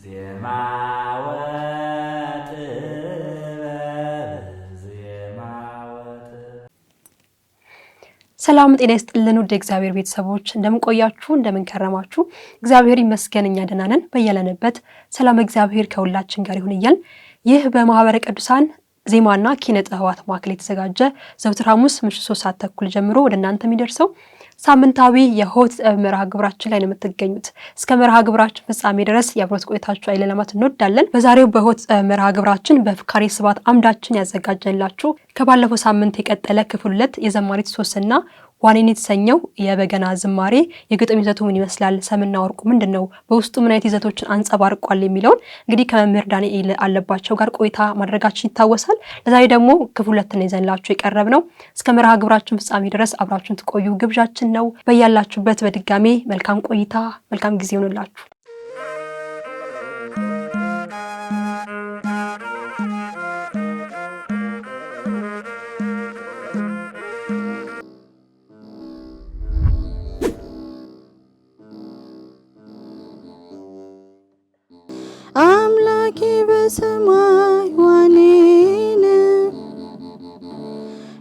ዜማ ሰላም ጤና ይስጥልን ውድ እግዚአብሔር ቤተሰቦች እንደምን ቆያችሁ እንደምን ከረማችሁ እግዚአብሔር ይመስገን እኛ ደህና ነን በየለንበት ሰላም እግዚአብሔር ከሁላችን ጋር ይሁን እያልን ይህ በማህበረ ቅዱሳን ዜማና ኪነ ጥበባት ማዕከል የተዘጋጀ ዘወትር ሐሙስ ምሽት 3 ሰዓት ተኩል ጀምሮ ወደ እናንተ የሚደርሰው ሳምንታዊ የሆት መርሃ ግብራችን ላይ ነው የምትገኙት። እስከ መርሃ ግብራችን ፍጻሜ ድረስ የአብሮት ቆይታችሁ አይለለማት እንወዳለን። በዛሬው በሆት መርሃ ግብራችን በፍካሬ ስብሐት አምዳችን ያዘጋጀንላችሁ ከባለፈው ሳምንት የቀጠለ ክፍል 2 የዘማሪት ሶስና ዋኔን የተሰኘው የበገና ዝማሬ የግጥም ይዘቱ ምን ይመስላል፣ ሰምና ወርቁ ምንድነው፣ በውስጡ ምን አይነት ይዘቶችን አንጸባርቋል የሚለውን እንግዲህ ከመምህር ዳንኤል አለባቸው ጋር ቆይታ ማድረጋችን ይታወሳል። ለዛሬ ደግሞ ክፍል 2 ነው ይዘንላችሁ የቀረብነው። እስከ መርሃ ግብራችን ፍጻሜ ድረስ አብራችሁን ትቆዩ ግብዣችን ነው። በያላችሁበት በድጋሜ መልካም ቆይታ መልካም ጊዜ ይሁንላችሁ። አምላኬ በሰማይ ዋኔን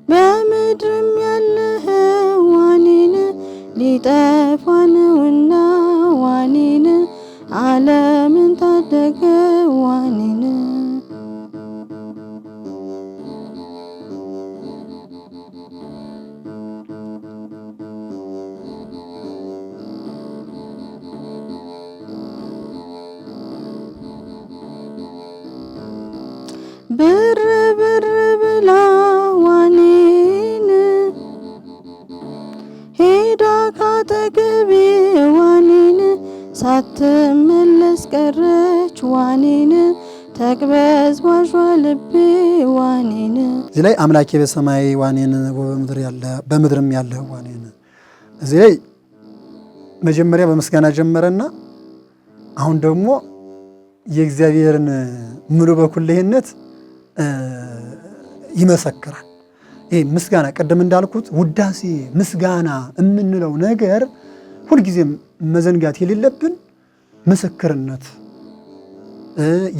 በምድርም ያለህ ዋኔን ሊጠፋ ነውና ዋኔን ዓለምን ታደገ ዋኔን ብር ብላ ዋኔን ሄዳ ካጠገቤ ዋኔን ሳትመለስ ቀረች ዋኔን ተቅበዝባዧ ልቤ ዋኔን። እዚህ ላይ አምላኬ በሰማይ ዋኔን በምድርም ያለ ዋኔን። እዚህ ላይ መጀመሪያ በምስጋና ጀመረና አሁን ደግሞ የእግዚአብሔርን ሙሉ በኩልህነት ይመሰክራል። ይሄ ምስጋና ቀደም እንዳልኩት ውዳሴ ምስጋና የምንለው ነገር ሁልጊዜም መዘንጋት የሌለብን ምስክርነት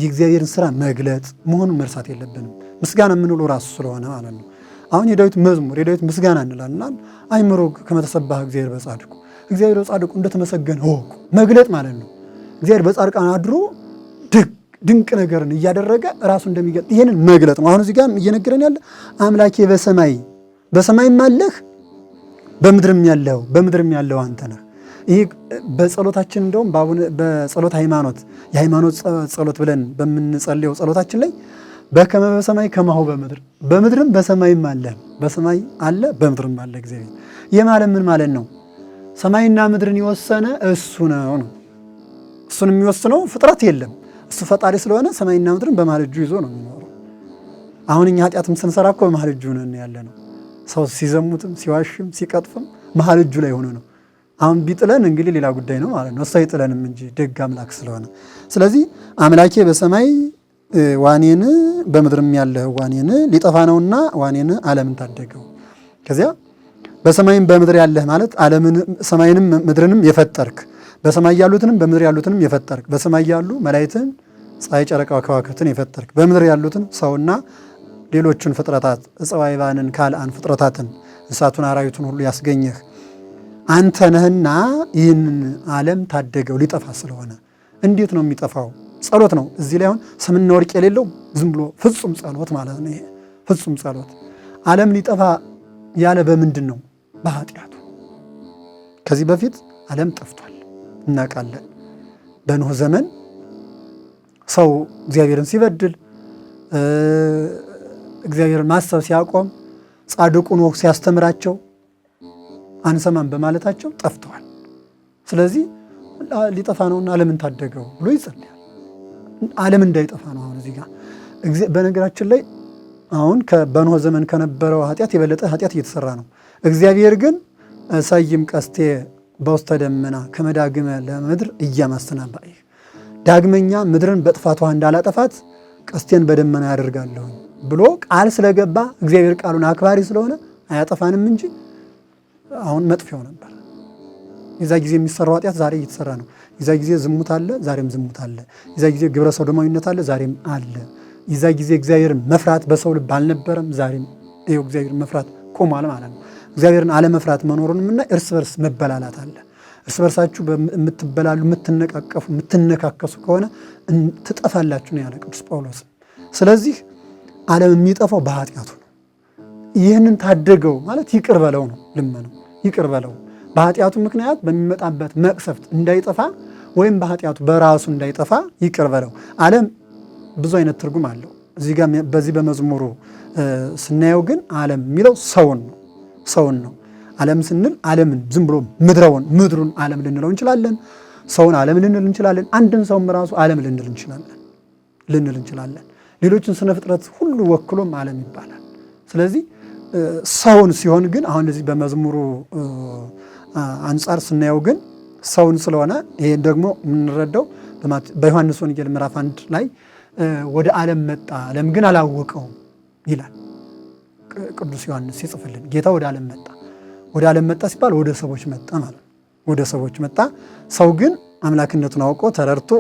የእግዚአብሔርን ስራ መግለጥ መሆኑን መርሳት የለብንም። ምስጋና የምንለው ራሱ ስለሆነ ማለት ነው። አሁን የዳዊት መዝሙር የዳዊት ምስጋና እንላለን። አይምሮ ከመተሰባህ እግዚአብሔር በጻድቁ እግዚአብሔር በጻድቁ እንደተመሰገነ ወቁ መግለጥ ማለት ነው። እግዚአብሔር በጻድቃን አድሮ ድንቅ ነገርን እያደረገ ራሱ እንደሚገልጥ ይሄንን መግለጥ ነው። አሁን እዚህ ጋር እየነገረን ያለ አምላኬ በሰማይም አለህ በምድርም ያለው አንተ ነህ። ይሄ በጸሎታችን እንደውም በጸሎት የሃይማኖት ጸሎት ብለን በምንጸልየው ጸሎታችን ላይ በከመ በሰማይ ከማሁ በምድርም በሰማይም አለ፣ በሰማይ አለ በምድርም አለ እግዚአብሔር። ይሄ ማለት ምን ማለት ነው? ሰማይና ምድርን የወሰነ እሱ ነው። እሱን የሚወስነው ፍጥረት የለም። እሱ ፈጣሪ ስለሆነ ሰማይና ምድርን በመሃል እጁ ይዞ ነው የሚኖረው። አሁን እኛ ኃጢአትም ስንሰራ እኮ በመሃል እጁ ነን ያለ ነው። ሰው ሲዘሙትም ሲዋሽም ሲቀጥፍም መሃል እጁ ላይ ሆኖ ነው። አሁን ቢጥለን እንግዲህ ሌላ ጉዳይ ነው ማለት ነው። እሱ አይጥለንም እንጂ ደግ አምላክ ስለሆነ። ስለዚህ አምላኬ በሰማይ ዋኔን በምድርም ያለ ዋኔን ሊጠፋ ነውና ዋኔን ዓለምን ታደገው። ከዚያ በሰማይም በምድር ያለህ ማለት ዓለምን ሰማይንም ምድርንም የፈጠርክ በሰማይ ያሉትንም በምድር ያሉትንም የፈጠርክ በሰማይ ያሉ መላእክትን ፀሐይ፣ ጨረቃ፣ ከዋክብትን የፈጠርክ በምድር ያሉትን ሰውና ሌሎችን ፍጥረታት እፀዋይባንን ካልአን ፍጥረታትን እንስሳቱን አራዊቱን ሁሉ ያስገኘህ አንተ ነህና ይህንን ዓለም ታደገው ሊጠፋ ስለሆነ። እንዴት ነው የሚጠፋው? ጸሎት ነው። እዚህ ላይ አሁን ሰምና ወርቅ የሌለው ዝም ብሎ ፍጹም ጸሎት ማለት ነው። ይሄ ፍጹም ጸሎት ዓለም ሊጠፋ ያለ በምንድን ነው? በኃጢአቱ። ከዚህ በፊት ዓለም ጠፍቷል እናውቃለን። በኖህ ዘመን ሰው እግዚአብሔርን ሲበድል እግዚአብሔርን ማሰብ ሲያቆም ጻድቁ ኖህ ሲያስተምራቸው አንሰማም በማለታቸው ጠፍተዋል። ስለዚህ ሊጠፋ ነውና ዓለምን ታደገው ብሎ ይጸልያል። ዓለም እንዳይጠፋ ነው። አሁን እዚህ ጋር በነገራችን ላይ አሁን በኖህ ዘመን ከነበረው ኃጢአት የበለጠ ኃጢአት እየተሰራ ነው። እግዚአብሔር ግን ሰይም ቀስቴ በውስተ ደመና ከመዳግመ ለምድር እያማስተናባይ ዳግመኛ ምድርን በጥፋቷ እንዳላጠፋት ቀስቴን በደመና ያደርጋለሁ ብሎ ቃል ስለገባ እግዚአብሔር ቃሉን አክባሪ ስለሆነ አያጠፋንም እንጂ አሁን መጥፊያው ነበር። የዛ ጊዜ የሚሰራው ኃጢአት ዛሬ እየተሰራ ነው። የዛ ጊዜ ዝሙት አለ፣ ዛሬም ዝሙት አለ። የዛ ጊዜ ግብረ ሰዶማዊነት አለ፣ ዛሬም አለ። የዛ ጊዜ እግዚአብሔርን መፍራት በሰው ልብ አልነበረም፣ ዛሬም ይኸው እግዚአብሔርን መፍራት ቆሟል ማለት ነው። እግዚአብሔርን አለመፍራት መኖሩን እና እርስ በርስ መበላላት አለ። እርስ በርሳችሁ የምትበላሉ፣ የምትነቃቀፉ፣ የምትነካከሱ ከሆነ ትጠፋላችሁ ነው ያለ ቅዱስ ጳውሎስ። ስለዚህ ዓለም የሚጠፋው በኃጢአቱ ነው። ይህንን ታደገው ማለት ይቅር በለው ነው ልመነው። ይቅር በለው በኃጢአቱ ምክንያት በሚመጣበት መቅሰፍት እንዳይጠፋ ወይም በኃጢአቱ በራሱ እንዳይጠፋ ይቅር በለው። ዓለም ብዙ አይነት ትርጉም አለው። እዚህ ጋር በዚህ በመዝሙሩ ስናየው ግን ዓለም የሚለው ሰውን ነው። ዓለም ስንል ዓለምን ዝም ብሎ ምድሩን ዓለም ልንለው እንችላለን። ሰውን ዓለም ልንል እንችላለን። አንድን ሰውም ራሱ ዓለም ልንል እንችላለን። ሌሎችን ስነ ፍጥረት ሁሉ ወክሎም ዓለም ይባላል። ስለዚህ ሰውን ሲሆን ግን አሁን እዚህ በመዝሙሩ አንጻር ስናየው ግን ሰውን ስለሆነ ይሄን ደግሞ የምንረዳው በዮሐንስ ወንጌል ምዕራፍ 1 ላይ ወደ ዓለም መጣ፣ ዓለም ግን አላወቀውም ይላል ቅዱስ ዮሐንስ ሲጽፍልን። ጌታ ወደ ዓለም መጣ ሲባል ወደ ሰዎች መጣ ማለት ነው። ወደ ሰዎች መጣ። ሰው ግን አምላክነቱን አውቆ ተረድቶ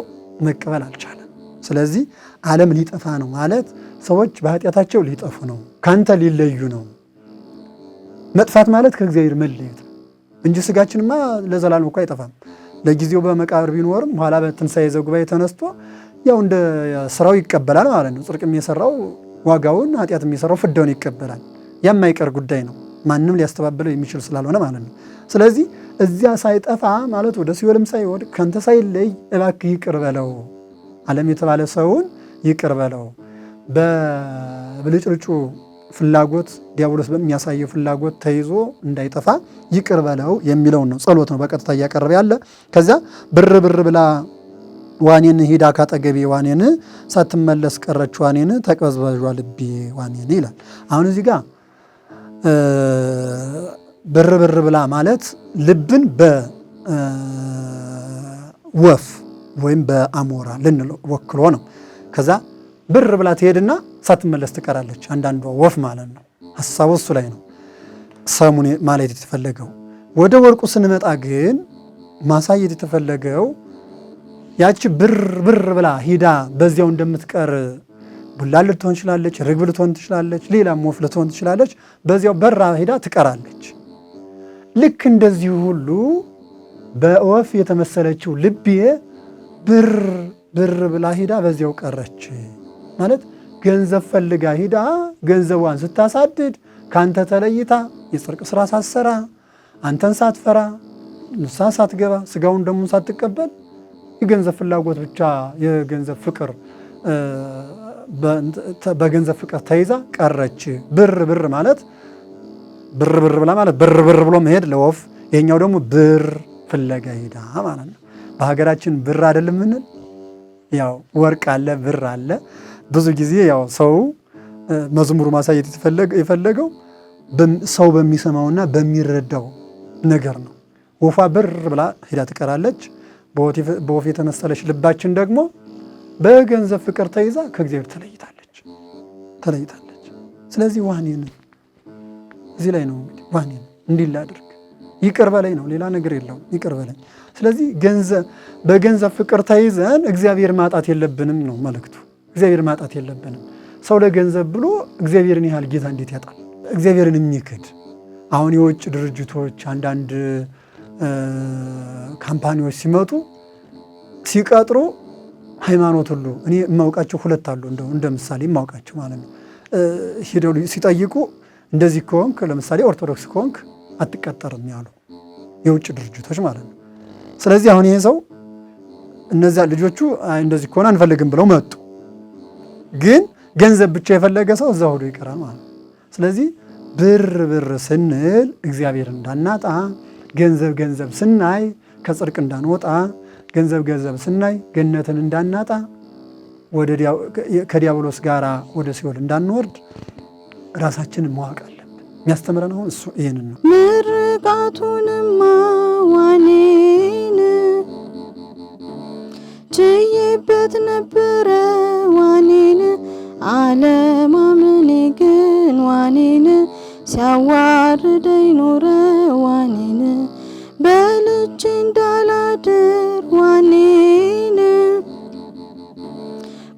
መቀበል አልቻለም። ስለዚህ ዓለም ሊጠፋ ነው ማለት ሰዎች በኃጢአታቸው ሊጠፉ ነው፣ ካንተ ሊለዩ ነው። መጥፋት ማለት ከእግዚአብሔር መለየት ነው እንጂ ስጋችንማ ለዘላለም እኮ አይጠፋም። ለጊዜው በመቃብር ቢኖርም ኋላ በትንሣኤ ዘጉባኤ ተነስቶ ያው እንደ ስራው ይቀበላል ማለት ነው። ጽድቅ የሚሰራው ዋጋውን፣ ኃጢአት የሚሰራው ፍዳውን ይቀበላል። የማይቀር ጉዳይ ነው፣ ማንም ሊያስተባብለው የሚችል ስላልሆነ ማለት ነው። ስለዚህ እዚያ ሳይጠፋ ማለት ወደ ሲኦልም ሳይወድቅ ካንተ ሳይለይ እባክህ ይቅር በለው፣ ዓለም የተባለ ሰውን ይቅር በለው። በብልጭልጩ ፍላጎት ዲያብሎስ በሚያሳየው ፍላጎት ተይዞ እንዳይጠፋ ይቅር በለው የሚለውን ነው። ጸሎት ነው በቀጥታ እያቀረበ ያለ። ከዚያ ብር ብላ ዋኔን ሂዳ ካጠገቤ ዋኔን ሳትመለስ ቀረች ዋኔን ተቅበዝባዧ ልቤ ዋኔን ይላል። አሁን እዚህ ጋር ብር ብላ ማለት ልብን በወፍ ወይም በአሞራ ልንለው ወክሎ ነው። ከዛ ብር ብላ ትሄድና ሳትመለስ ትቀራለች። አንዳንዷ ወፍ ማለት ነው። ሐሳቡ እሱ ላይ ነው ሰሙን ማለት የተፈለገው። ወደ ወርቁ ስንመጣ ግን ማሳየት የተፈለገው ያቺ ብር ብላ ሂዳ በዚያው እንደምትቀር ቡላል ልትሆን ትችላለች፣ ርግብ ልትሆን ትችላለች፣ ሌላም ወፍ ልትሆን ትችላለች። በዚያው በራ ሂዳ ትቀራለች። ልክ እንደዚሁ ሁሉ በወፍ የተመሰለችው ልቤ ብር ብላ ሂዳ በዚያው ቀረች ማለት ገንዘብ ፈልጋ ሂዳ ገንዘቧን ስታሳድድ ካንተ ተለይታ የጽድቅ ስራ ሳትሰራ አንተን ሳትፈራ ንስሐ ሳትገባ ስጋውን ደሙን ሳትቀበል የገንዘብ ፍላጎት ብቻ የገንዘብ ፍቅር በገንዘብ ፍቅር ተይዛ ቀረች። ብር ማለት ብር ብላ ማለት ብር ብሎ መሄድ ለወፍ፣ ይሄኛው ደግሞ ብር ፍለጋ ሄዳ ማለት ነው። በሀገራችን ብር አይደለም ምንል ያው ወርቅ አለ፣ ብር አለ። ብዙ ጊዜ ያው ሰው መዝሙሩ ማሳየት የፈለገው ሰው በሚሰማውና በሚረዳው ነገር ነው። ወፏ ብር ብላ ሄዳ ትቀራለች። በወፍ የተመሰለች ልባችን ደግሞ በገንዘብ ፍቅር ተይዛ ከእግዚአብሔር ተለይታለች። ስለዚህ ዋኔን እዚህ ላይ ነው እንግዲህ ዋኔን እንዲል አድርግ ይቅር በለኝ ነው፣ ሌላ ነገር የለውም። ይቅር በለኝ። ስለዚህ በገንዘብ ፍቅር ተይዘን እግዚአብሔር ማጣት የለብንም ነው መልእክቱ። እግዚአብሔር ማጣት የለብንም። ሰው ለገንዘብ ብሎ እግዚአብሔርን ያህል ጌታ እንዴት ያጣል? እግዚአብሔርን የሚክድ አሁን የውጭ ድርጅቶች አንዳንድ ካምፓኒዎች ሲመጡ ሲቀጥሩ ሃይማኖት ሁሉ እኔ የማውቃቸው ሁለት አሉ እንደ ምሳሌ የማውቃቸው ማለት ነው። ሄደው ሲጠይቁ እንደዚህ ከሆንክ ለምሳሌ ኦርቶዶክስ ከሆንክ አትቀጠርም ያሉ የውጭ ድርጅቶች ማለት ነው። ስለዚህ አሁን ይሄ ሰው እነዚያ ልጆቹ እንደዚህ ከሆነ አንፈልግም ብለው መጡ። ግን ገንዘብ ብቻ የፈለገ ሰው እዛ ሆዶ ይቀራል ማለት ነው። ስለዚህ ብር ስንል እግዚአብሔር እንዳናጣ፣ ገንዘብ ስናይ ከጽድቅ እንዳንወጣ፣ ገንዘብ ስናይ ገነትን እንዳናጣ፣ ከዲያብሎስ ጋር ወደ ሲኦል እንዳንወርድ ራሳችንን ማወቅ አለብን። የሚያስተምረን አሁን እሱ ይሄንን ነው። ምርቃቱንማ ዋኔን ችዬበት ነበረ ዋኔን አለማመኔ ግን ዋኔን ሲያዋርደኝ ኖረ ዋኔን በልቼ እንዳላድር ዋኔ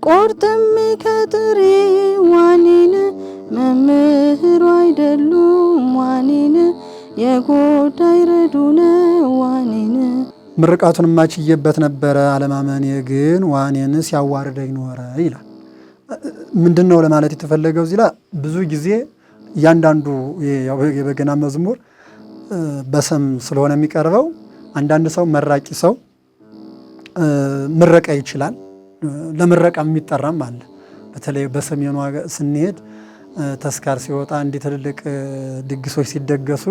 ቆርጥሜ ከጥሬ ዋኔን መምህሩ አይደሉም ዋኔን የጎዳይ ረዱነ ዋኔን። ምርቃቱን ማችየበት ነበረ አለማመኔ ግን ዋኔን ሲያዋርደኝ ኖረ ይላል። ምንድነው ለማለት የተፈለገው? እዚህ ላይ ብዙ ጊዜ እያንዳንዱ የበገና መዝሙር በስም ስለሆነ የሚቀርበው አንዳንድ ሰው መራቂ ሰው ምረቃ ይችላል። ለምረቃ የሚጠራም አለ። በተለይ በሰሜኑ ስንሄድ ተስካር ሲወጣ እንዲህ ትልልቅ ድግሶች ሲደገሱ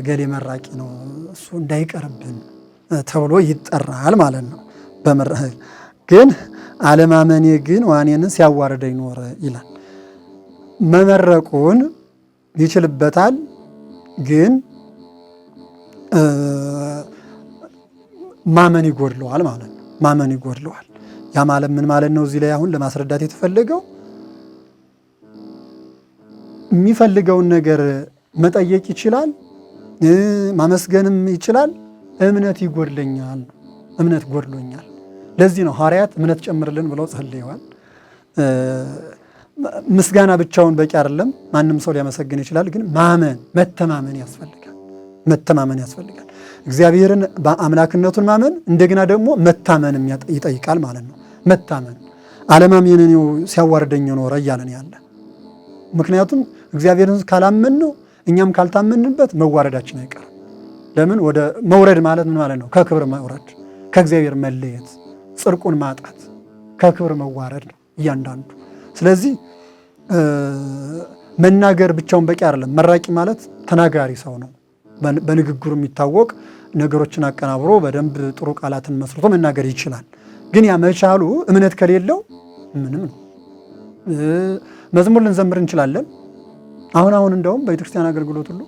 ገሌ መራቂ ነው እሱ እንዳይቀርብን ተብሎ ይጠራል ማለት ነው። ግን አለማመኔ ግን ዋኔን ሲያዋርደኝ ኖረ ይላል። መመረቁን ይችልበታል፣ ግን ማመን ይጎድለዋል ማለት ነው። ማመን ይጎድለዋል። ያ ማለት ምን ማለት ነው? እዚህ ላይ አሁን ለማስረዳት የተፈለገው የሚፈልገውን ነገር መጠየቅ ይችላል፣ ማመስገንም ይችላል። እምነት ይጎድለኛል፣ እምነት ጎድሎኛል። ለዚህ ነው ሐዋርያት እምነት ጨምርልን ብለው ጸልየዋል። ምስጋና ብቻውን በቂ አይደለም። ማንም ሰው ሊያመሰግን ይችላል፣ ግን ማመን መተማመን ያስፈልጋል። መተማመን ያስፈልጋል። እግዚአብሔርን በአምላክነቱን ማመን እንደገና ደግሞ መታመንም ይጠይቃል ማለት ነው። መታመን አለማመንን ሲያዋርደኝ ኖረ እያለን ያለ ምክንያቱም እግዚአብሔርን ካላመን ነው እኛም ካልታመንበት መዋረዳችን አይቀርም። ለምን ወደ መውረድ ማለት ምን ማለት ነው? ከክብር መውረድ፣ ከእግዚአብሔር መለየት፣ ጽድቁን ማጣት፣ ከክብር መዋረድ ነው እያንዳንዱ። ስለዚህ መናገር ብቻውን በቂ አይደለም። መራቂ ማለት ተናጋሪ ሰው ነው። በንግግሩ የሚታወቅ ነገሮችን አቀናብሮ በደንብ ጥሩ ቃላትን መስርቶ መናገር ይችላል። ግን ያ መቻሉ እምነት ከሌለው ምንም ነው። መዝሙር ልንዘምር እንችላለን። አሁን እንደውም በቤተክርስቲያን አገልግሎት ሁሉ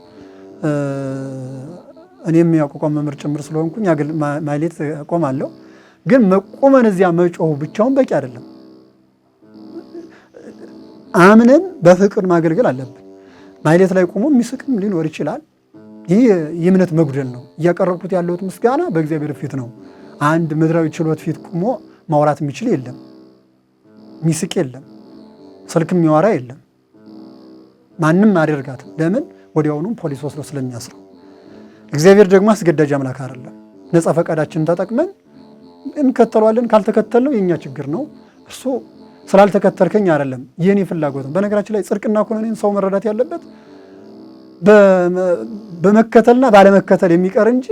እኔም ያቋቋም መምህር ጭምር ስለሆንኩኝ ማህሌት እቆማለሁ። ግን መቆመን እዚያ መጮሁ ብቻውን በቂ አይደለም። አምነን በፍቅር ማገልገል አለብን። ማህሌት ላይ ቆሞ የሚስቅም ሊኖር ይችላል። ይህ የእምነት መጉደል ነው። እያቀረብኩት ያለሁት ምስጋና በእግዚአብሔር ፊት ነው። አንድ ምድራዊ ችሎት ፊት ቆሞ ማውራት የሚችል የለም፣ የሚስቅ የለም፣ ስልክ የሚያወራ የለም። ማንም አደርጋትም። ለምን? ወዲያውኑም ፖሊስ ወስዶ ስለሚያስረው። እግዚአብሔር ደግሞ አስገዳጅ አምላክ አይደለም። ነፃ ፈቃዳችንን ተጠቅመን እንከተለዋለን። ካልተከተልነው የኛ ችግር ነው። እርሱ ስላልተከተልከኝ አይደለም፣ የኔ ፍላጎት ነው። በነገራችን ላይ ጽድቅና ኩነኔን ሰው መረዳት ያለበት በመከተልና ባለመከተል የሚቀር እንጂ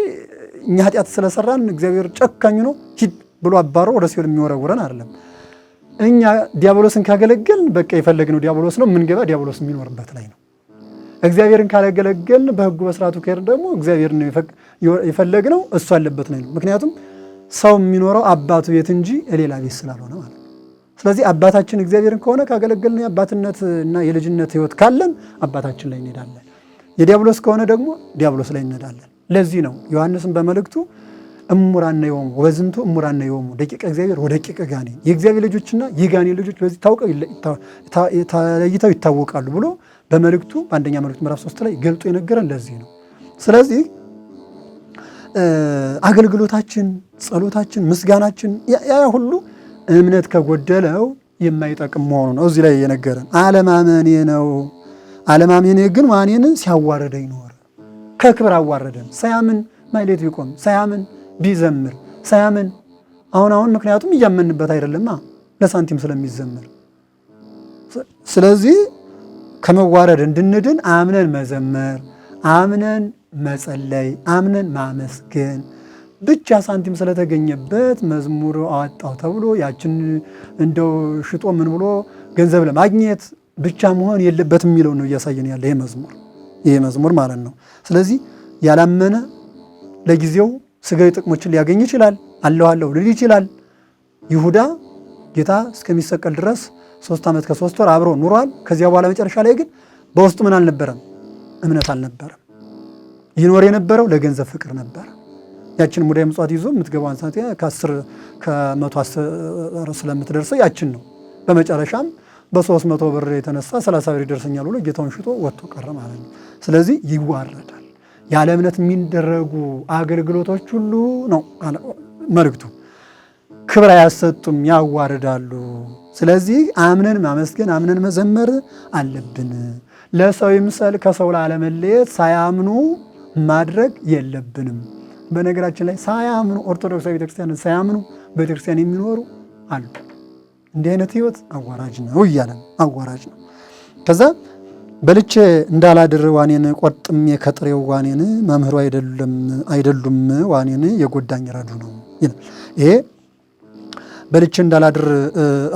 እኛ ኃጢአት ስለሰራን እግዚአብሔር ጨካኝ ነው ሂድ ብሎ አባሮ ወደ ሲኦል የሚወረውረን አይደለም። እኛ ዲያብሎስን ካገለገልን በቃ የፈለግነው ዲያብሎስ ነው የምንገባ፣ ዲያብሎስ የሚኖርበት ላይ ነው። እግዚአብሔርን ካላገለገልን በሕጉ በስርዓቱ ከሄድን ደግሞ እግዚአብሔር ነው የፈለግነው እሱ አለበት ላይ ነው። ምክንያቱም ሰው የሚኖረው አባቱ ቤት እንጂ ሌላ ቤት ስላልሆነ ማለት ነው። ስለዚህ አባታችን እግዚአብሔርን ከሆነ ካገለገልን የአባትነት እና የልጅነት ሕይወት ካለን አባታችን ላይ እንሄዳለን። የዲያብሎስ ከሆነ ደግሞ ዲያብሎስ ላይ እንሄዳለን። ለዚህ ነው ዮሐንስን በመልእክቱ እሙራነ ዮሙ ወዝንቱ እሙራነ ዮሙ ደቂቀ እግዚአብሔር ወደቂቀ ጋኔን፣ የእግዚአብሔር ልጆችና የጋኔን ልጆች በዚህ ተለይተው ይታወቃሉ ብሎ በመልእክቱ በአንደኛ መልእክቱ ምዕራፍ 3 ላይ ገልጦ የነገረን ለዚህ ነው። ስለዚህ አገልግሎታችን፣ ጸሎታችን፣ ምስጋናችን ያ ሁሉ እምነት ከጎደለው የማይጠቅም መሆኑ ነው እዚህ ላይ የነገረን። አለማመኔ ነው። አለማመኔ ግን ዋኔን ሲያዋርደኝ ኖረ። ከክብር አዋረደን። ሳያምን ማህሌት ቢቆም፣ ሳያምን ቢዘምር፣ ሳያምን አሁን ምክንያቱም እያመንበት አይደለማ ለሳንቲም ስለሚዘምር። ስለዚህ ከመዋረድ እንድንድን አምነን መዘመር፣ አምነን መጸለይ፣ አምነን ማመስገን ብቻ ሳንቲም ስለተገኘበት መዝሙር አወጣው ተብሎ ያችን እንደው ሽጦ ምን ብሎ ገንዘብ ለማግኘት ብቻ መሆን የለበትም የሚለው ነው እያሳየን ያለ ይሄ መዝሙር ማለት ነው። ስለዚህ ያላመነ ለጊዜው ስጋዊ ጥቅሞችን ሊያገኝ ይችላል። አለሁ ልል ይችላል። ይሁዳ ጌታ እስከሚሰቀል ድረስ 3 ዓመት ከ3 ወር አብሮ ኑሯል። ከዚያ በኋላ መጨረሻ ላይ ግን በውስጡ ምን አልነበረም? እምነት አልነበረም። ይኖር የነበረው ለገንዘብ ፍቅር ነበረ። ያችን ሙዳየ ምጽዋት ይዞ የምትገባውን ሰዓት ከ110 ስለምትደርሰው ያችን ነው። በመጨረሻም በ300 ብር የተነሳ 30 ብር ይደርሰኛል ብሎ ጌታውን ሽጦ ወጥቶ ቀረ ማለት ነው። ስለዚህ ይዋረዳል። ያለ እምነት የሚደረጉ አገልግሎቶች ሁሉ ነው መልእክቱ። ክብር አያሰጡም፣ ያዋርዳሉ። ስለዚህ አምነን ማመስገን አምነን መዘመር አለብን። ለሰው ይምሰል ከሰው ላለመለየት ሳያምኑ ማድረግ የለብንም። በነገራችን ላይ ሳያምኑ ኦርቶዶክሳዊ ቤተክርስቲያን ሳያምኑ ቤተክርስቲያን የሚኖሩ አሉ። እንዲህ አይነት ህይወት አዋራጅ ነው እያለ አዋራጅ ነው። ከዛ በልቼ እንዳላድር ዋኔን ቆርጥሜ ከጥሬው ዋኔን መምህሩ አይደሉም ዋኔን የጎዳኝ ረዱ ነው ይላል። ይሄ በልቼ እንዳላድር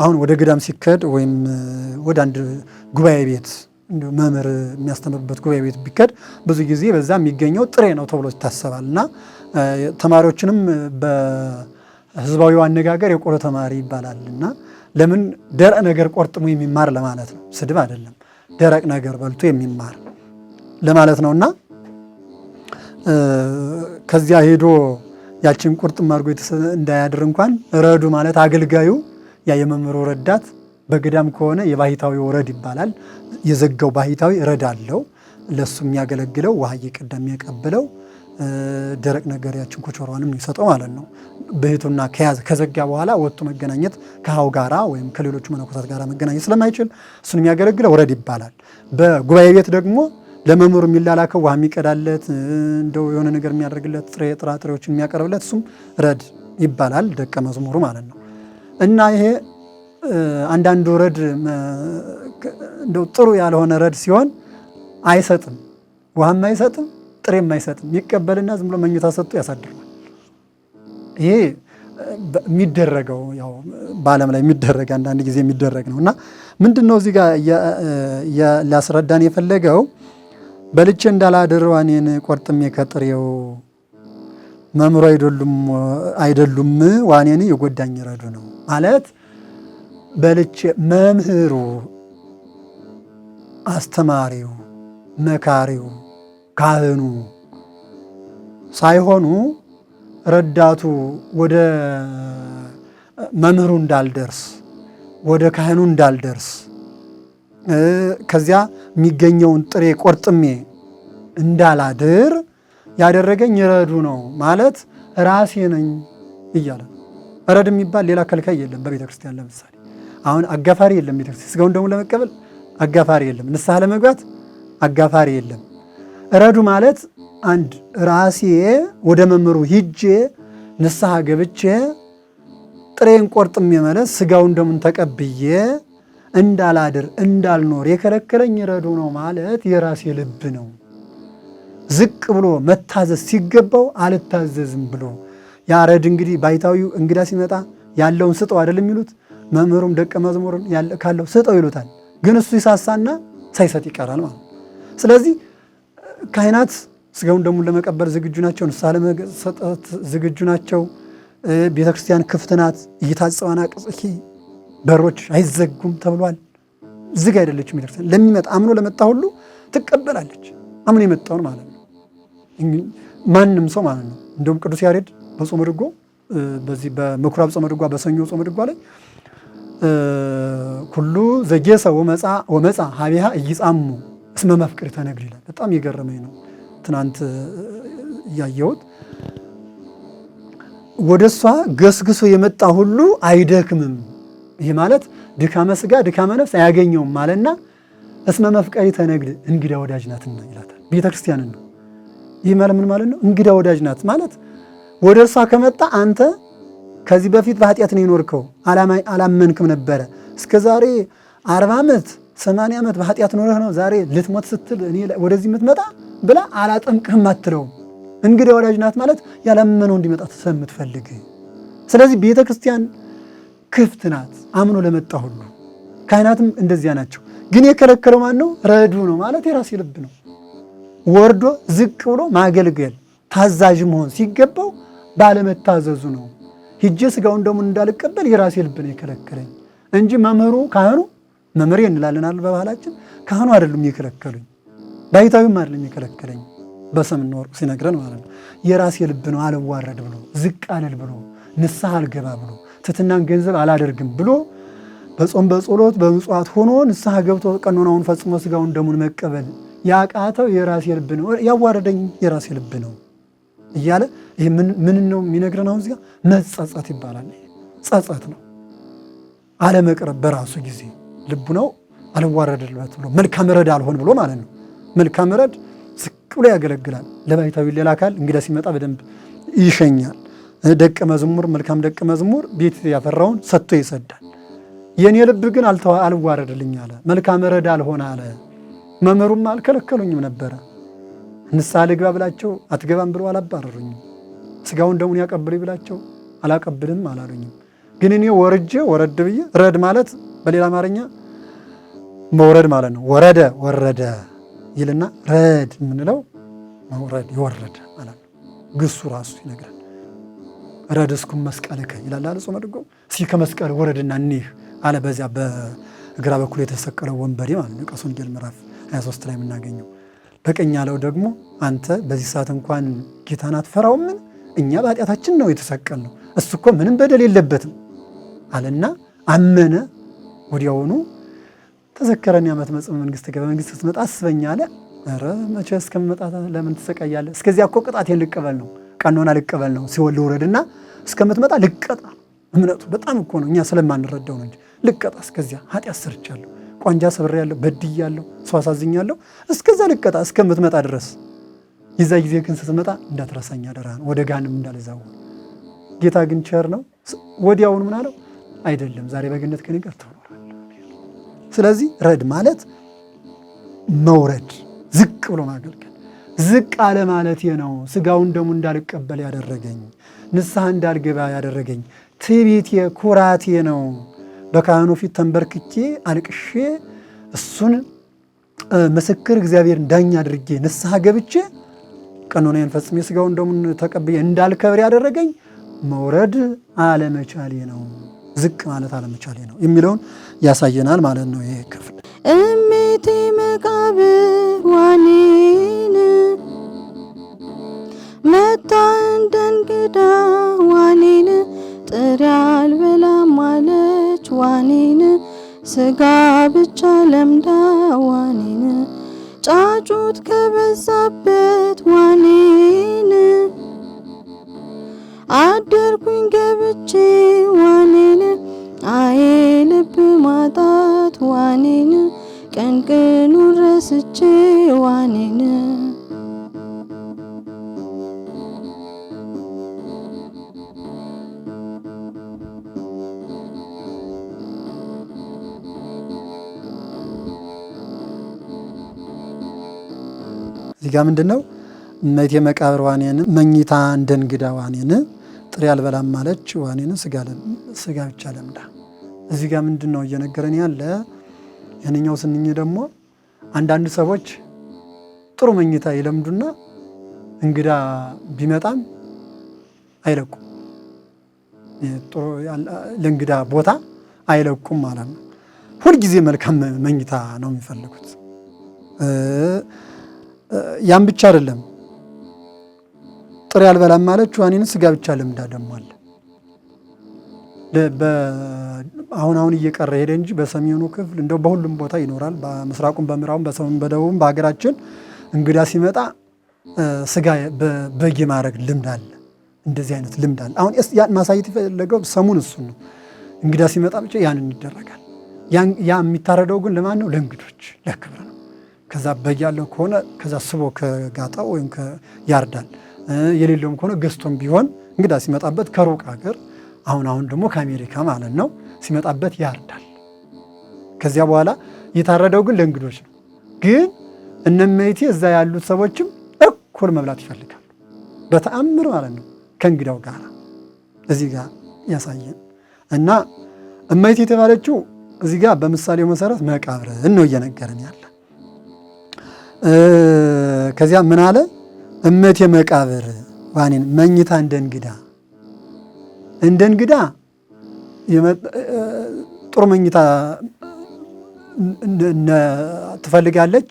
አሁን ወደ ገዳም ሲከድ ወይም ወደ አንድ ጉባኤ ቤት መምህር የሚያስተምርበት ጉባኤ ቤት ቢከድ ብዙ ጊዜ በዛ የሚገኘው ጥሬ ነው ተብሎ ይታሰባል እና ተማሪዎችንም በህዝባዊ አነጋገር የቆሎ ተማሪ ይባላል እና ለምን ደረቅ ነገር ቆርጥሞ የሚማር ለማለት ነው። ስድብ አይደለም። ደረቅ ነገር በልቶ የሚማር ለማለት ነውና ከዚያ ሄዶ ያችን ቁርጥም አድርጎ እንዳያድር እንኳን ረዱ ማለት አገልጋዩ ያ የመምህሩ ረዳት በገዳም ከሆነ የባሕታዊው ረድ ይባላል። የዘጋው ባሕታዊ ረድ አለው። ለሱ የሚያገለግለው ውሃ እየቀዳ የሚያቀብለው ደረቅ ነገር ያችን ኮቾሯንም የሚሰጠው ማለት ነው። በህቱና ከዘጋ በኋላ ወጥቶ መገናኘት ከሃው ጋራ ወይም ከሌሎቹ መነኮሳት ጋራ መገናኘት ስለማይችል እሱን የሚያገለግለው ረድ ይባላል። በጉባኤ ቤት ደግሞ ለመምህሩ የሚላላከው ውሃ የሚቀዳለት እንደው የሆነ ነገር የሚያደርግለት ጥራጥሬዎችን የሚያቀርብለት እሱም ረድ ይባላል፣ ደቀ መዝሙሩ ማለት ነው። እና ይሄ አንዳንዱ ረድ እንደው ጥሩ ያልሆነ ረድ ሲሆን አይሰጥም፣ ውሃም አይሰጥም፣ ጥሬም አይሰጥም። ይቀበልና ዝም ብሎ መኝታ ሰጥቶ ያሳድራል። ይሄ የሚደረገው ያው በዓለም ላይ የሚደረግ አንዳንድ ጊዜ የሚደረግ ነው። እና ምንድነው እዚህ ጋር ሊያስረዳን የፈለገው በልቼ እንዳላድር ዋኔን ቆርጥሜ ከጥሬው መምህሩ አይደሉም ዋኔን የጎዳኝ ረዱ ነው ማለት በልቼ መምህሩ፣ አስተማሪው፣ መካሪው፣ ካህኑ ሳይሆኑ ረዳቱ ወደ መምህሩ እንዳልደርስ ወደ ካህኑ እንዳልደርስ ከዚያ የሚገኘውን ጥሬ ቆርጥሜ እንዳላድር ያደረገኝ ረዱ ነው ማለት ራሴ ነኝ እያለ ረድ የሚባል ሌላ ከልካይ የለም በቤተ ክርስቲያን። ለምሳሌ አሁን አጋፋሪ የለም ቤተ ክርስቲያን። ስጋውን ደግሞ ለመቀበል አጋፋሪ የለም። ንስሐ ለመግባት አጋፋሪ የለም። ረዱ ማለት አንድ ራሴ ወደ መምህሩ ሂጄ ንስሐ ገብቼ ጥሬን ቆርጥሜ ማለት ስጋውን ደሙን ተቀብዬ እንዳላድር እንዳልኖር የከለከለኝ ረዱ ነው ማለት የራሴ ልብ ነው። ዝቅ ብሎ መታዘዝ ሲገባው አልታዘዝም ብሎ ያረድ እንግዲህ ባሕታዊው እንግዳ ሲመጣ ያለውን ስጠው አይደለም የሚሉት። መምህሩም ደቀ መዝሙሩም ካለው ስጠው ይሉታል። ግን እሱ ይሳሳና ሳይሰጥ ይቀራል ማለት። ስለዚህ ካህናት ስጋውን ደሙን ለመቀበል ዝግጁ ናቸው። ንስሐ ለመሰጠት ዝግጁ ናቸው። ቤተክርስቲያን ክፍት ናት። እየታጸዋና ቅጽኪ በሮች አይዘጉም ተብሏል። ዝግ አይደለችም ቤተክርስቲያን። ለሚመጣ አምኖ ለመጣ ሁሉ ትቀበላለች። አምኖ የመጣውን ማለት ነው። ማንም ሰው ማለት ነው። እንደውም ቅዱስ ያሬድ በጾመ ድጓ በዚህ በምኩራብ ጾመ ድጓ በሰኞ ጾመ ድጓ ላይ ሁሉ ዘጌሰ ወመጻ ሀቢሃ እይጻሙ እስመ መፍቅር ተነግር ይላል። በጣም የገረመኝ ነው። ትናንት እያየሁት ወደ እሷ ገስግሶ የመጣ ሁሉ አይደክምም። ይሄ ማለት ድካመ ስጋ ድካመ ነፍስ አያገኘውም ማለትና እስመ መፍቀሪ ተነግድ እንግዳ ወዳጅ ናትና ይላታል። ቤተክርስቲያንን ነው። ይህ ማለት ምን ማለት ነው? እንግዳ ወዳጅ ናት ማለት ወደ እርሷ ከመጣ አንተ ከዚህ በፊት በኃጢአት ነው የኖርከው፣ አላመንክም ነበረ። እስከ ዛሬ 40 ዓመት 80 ዓመት በኃጢአት ኖረህ ነው ዛሬ ልትሞት ስትል እኔ ወደዚህ የምትመጣ ብላ አላጠምቅህም አትለውም። እንግዳ ወዳጅ ናት ማለት ያላመነው እንዲመጣ ስለምትፈልግ። ስለዚህ ቤተ ክርስቲያን ክፍት ናት አምኖ ለመጣ ሁሉ። ካህናትም እንደዚያ ናቸው። ግን የከለከለው ማን ነው? ረዱ ነው ማለት የራሴ ልብ ነው። ወርዶ ዝቅ ብሎ ማገልገል ታዛዥ መሆን ሲገባው ባለመታዘዙ ነው። ሂጄ ስጋውን ደሙን እንዳልቀበል የራሴ ልብ ነው የከለከለኝ እንጂ መምህሩ ካህኑ መምህሬ እንላለናል በባህላችን። ካህኑ አይደሉም የከለከሉኝ፣ ባሕታዊም አይደለም የከለከለኝ። በሰምና ወርቁ ሲነግረን ማለት ነው የራሴ ልብ ነው አልዋረድ ብሎ ዝቅ አልል ብሎ ንስሐ አልገባ ብሎ ትሕትናን ገንዘብ አላደርግም ብሎ በጾም በጸሎት በምጽዋት ሆኖ ንስሐ ገብቶ ቀኖናውን ፈጽሞ ስጋውን ደሙን መቀበል ያቃተው የራሴ ልብ ነው፣ ያዋረደኝ የራሴ ልብ ነው እያለ ይህ ምን ነው የሚነግረን? አሁን እዚህ ጋር መጸጸት ይባላል። ጸጸት ነው። አለመቅረብ በራሱ ጊዜ ልቡ ነው አልዋረድለት ብሎ መልካም ረድ አልሆን ብሎ ማለት ነው። መልካም ረድ ዝቅ ብሎ ያገለግላል። ለባይታዊ ሌላ አካል እንግዳ ሲመጣ በደንብ ይሸኛል። ደቀ መዝሙር መልካም ደቀ መዝሙር ቤት ያፈራውን ሰጥቶ ይሰዳል። የኔ ልብ ግን አልዋረድልኝ አለ፣ መልካም ረድ አልሆነ አለ። መምህሩም አልከለከሉኝም ነበረ። ንስሐ ልግባ ብላቸው አትገባም ብሎ አላባረሩኝም። ስጋውን ደሙን ያቀብሉ ብላቸው አላቀብልም አላሉኝም። ግን እኔ ወረድ ብዬ ረድ ማለት በሌላ አማርኛ መውረድ ማለት ነው። ወረደ ይልና ረድ የምንለው መውረድ የወረደ ማለት ነው። ግሱ ራሱ ይነግራል። ረድስኩም መስቀልከ ይላል አለ ጾመ ድጓው። እስኪ ከመስቀል ወረድና እኒህ አለ። በዚያ በግራ በኩል የተሰቀለው ወንበዴ ማለት ነው። ሉቃስ ወንጌል ምዕራፍ 23 ላይ የምናገኘው። በቀኝ ያለው ደግሞ አንተ በዚህ ሰዓት እንኳን ጌታን አትፈራውምን? እኛ በኃጢአታችን ነው የተሰቀልነው፣ እሱ እኮ ምንም በደል የለበትም አለና አመነ። ወዲያውኑ ተዘከረኒ ዓመት መጽእ መንግሥትከ በመንግሥት ስትመጣ አስበኝ አለ። ኧረ መቼ እስከምመጣ ለምን ትሰቃያለህ? እስከዚያ እኮ ቅጣቴን ልቀበል ነው፣ ቀኖና ልቀበል ነው። ሲወል ውረድና እስከምትመጣ ልቀጣ። እምነቱ በጣም እኮ ነው፣ እኛ ስለማንረዳው ነው እንጂ ልቀጣ። እስከዚያ ኃጢአት ሰርቻለሁ፣ ቋንጃ ሰብሬያለሁ፣ በድያለሁ፣ ሰው አሳዝኛለሁ። እስከዛ ልቀጣ እስከምትመጣ ድረስ። የዛ ጊዜ ግን ስትመጣ እንዳትረሳኝ አደራህን፣ ወደ ገሃነም እንዳልዛወር። ጌታ ግን ቸር ነው። ወዲያውኑ ምን አለው? አይደለም ዛሬ በገነት ከኔ ጋር ትኖራለህ። ስለዚህ ረድ ማለት መውረድ፣ ዝቅ ብሎ ማገልገል። ዝቅ አለ ማለት ነው። ስጋውን ደሙ እንዳልቀበል ያደረገኝ፣ ንስሐ እንዳልገባ ያደረገኝ ትዕቢቴ ኩራቴ ነው። በካህኑ ፊት ተንበርክኬ አልቅሼ እሱን ምስክር እግዚአብሔርን ዳኛ አድርጌ ንስሐ ገብቼ ቀኖናዬን ፈጽሜ ስጋውን ደሙን ተቀብዬ እንዳልከብር ያደረገኝ መውረድ አለመቻሌ ነው፣ ዝቅ ማለት አለመቻሌ ነው የሚለውን ያሳየናል ማለት ነው ይሄ ክፍል። እሜቴ መቃብር ዋኔን መታ እንደ እንግዳ ዋኔን ጥሬ አልበላም አለች ዋኔን ስጋ ብቻ ለምዳ ዋኔን ጫጩት ከበዛበት ዋኔን አደርኩኝ ገብቼ ዋኔን አይ ልብ ማጣት ዋኔን ቀንቅኑን ረስቼ ዋኔን እዚህ ጋር ምንድን ነው? እመቴ መቃብር ዋኔን መኝታ እንደ እንግዳ ዋኔን ጥሬ አልበላም ማለች ዋኔን ስጋ ብቻ ለምዳ። እዚህ ጋር ምንድን ነው እየነገረን ያለ? ያንኛው ስንኝ ደግሞ አንዳንድ ሰዎች ጥሩ መኝታ ይለምዱና እንግዳ ቢመጣም አይለቁም፣ ለእንግዳ ቦታ አይለቁም ማለት ነው። ሁልጊዜ መልካም መኝታ ነው የሚፈልጉት። ያን ብቻ አይደለም፣ ጥሬ አልበላም ማለች ዋኔን ስጋ ብቻ ለምዳ ደግሞ አለ። አሁን እየቀረ ሄደ እንጂ በሰሜኑ ክፍል እንደው በሁሉም ቦታ ይኖራል። በምስራቁም በምዕራቡም በሰሜኑም በደቡብም በሀገራችን እንግዳ ሲመጣ ስጋ በግ የማድረግ ልምድ አለ። እንደዚህ አይነት ልምድ አለ። አሁን ያን ማሳየት የፈለገው ሰሙን እሱን ነው። እንግዳ ሲመጣ ብቻ ያንን ይደረጋል። ያ የሚታረደው ግን ለማን ነው? ለእንግዶች፣ ለክብር ነው። ከዛ በግ ያለው ከሆነ ከዛ ስቦ ከጋጣው ወይም ያርዳል። የሌለውም ከሆነ ገዝቶም ቢሆን እንግዳ ሲመጣበት ከሩቅ ሀገር አሁን ደግሞ ከአሜሪካ ማለት ነው ሲመጣበት ያርዳል። ከዚያ በኋላ የታረደው ግን ለእንግዶች ነው። ግን እነመይቴ እዛ ያሉት ሰዎችም እኩል መብላት ይፈልጋሉ፣ በተአምር ማለት ነው ከእንግዳው ጋር። እዚህ ጋር ያሳየን እና እመይቴ የተባለችው እዚህ ጋር በምሳሌው መሰረት መቃብርን ነው እየነገረን ያለ። ከዚያ ምን አለ? እመቴ መቃብር ዋኔን መኝታ እንደ እንግዳ ጥሩ መኝታ ትፈልጋለች።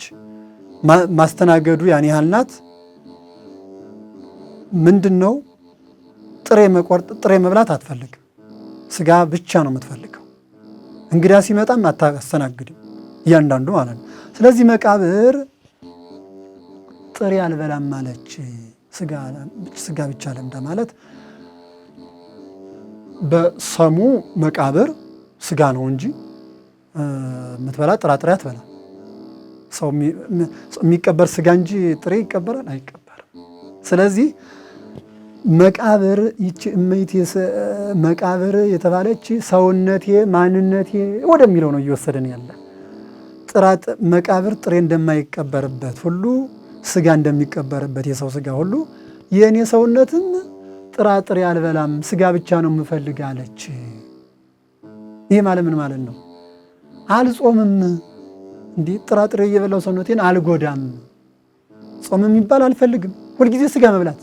ማስተናገዱ ያን ያህል ናት። ምንድን ነው ጥሬ መብላት አትፈልግም። ስጋ ብቻ ነው የምትፈልገው። እንግዳ ሲመጣም አታስተናግድም እያንዳንዱ ማለት ነው። ስለዚህ መቃብር ጥሬ አልበላም ማለች ስጋ ብቻ ለምዳ ማለት በሰሙ መቃብር ስጋ ነው እንጂ የምትበላ ጥራጥሬ አትበላ። ሰው የሚቀበር ስጋ እንጂ ጥሬ ይቀበራል? አይቀበርም። ስለዚህ መቃብር ይቺ እመይቴ መቃብር የተባለች ሰውነቴ ማንነቴ ወደሚለው ነው እየወሰደን ያለ። መቃብር ጥሬ እንደማይቀበርበት ሁሉ ስጋ እንደሚቀበርበት የሰው ስጋ ሁሉ የእኔ ሰውነትም ጥራጥሬ አልበላም ስጋ ብቻ ነው የምፈልግ አለች። ይህ ማለት ምን ማለት ነው? አልጾምም እንዲህ ጥራጥሬ እየበላው ሰውነቴን አልጎዳም። ጾም የሚባል አልፈልግም። ሁልጊዜ ስጋ መብላት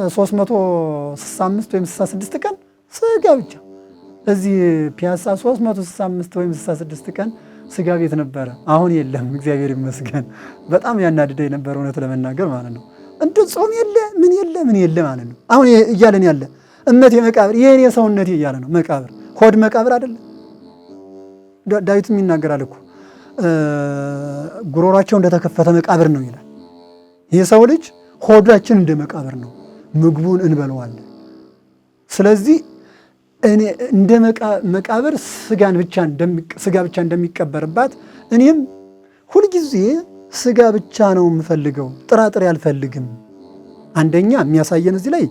365 ወይም 66 ቀን ስጋ ብቻ። እዚህ ፒያሳ 365 ወይም 66 ቀን ስጋ ቤት ነበረ። አሁን የለም፣ እግዚአብሔር ይመስገን። በጣም ያናድደ የነበረ እውነት ለመናገር ማለት ነው። እንደ ጾም የለ ምን የለ ማለት ነው። አሁን እያለን ያለ እመቴ መቃብር የእኔ ሰውነቴ እያለ ነው። መቃብር ሆድ መቃብር አይደለም። ዳዊትም ይናገራል እኮ ጉሮሯቸው እንደተከፈተ መቃብር ነው ይላል። የሰው ልጅ ሆዳችን እንደ መቃብር ነው፣ ምግቡን እንበለዋለን። ስለዚህ እኔ እንደ መቃብር ስጋ ብቻ እንደሚቀበርባት እኔም ሁልጊዜ ስጋ ብቻ ነው የምፈልገው፣ ጥራጥሬ አልፈልግም። አንደኛ የሚያሳየን እዚህ ላይ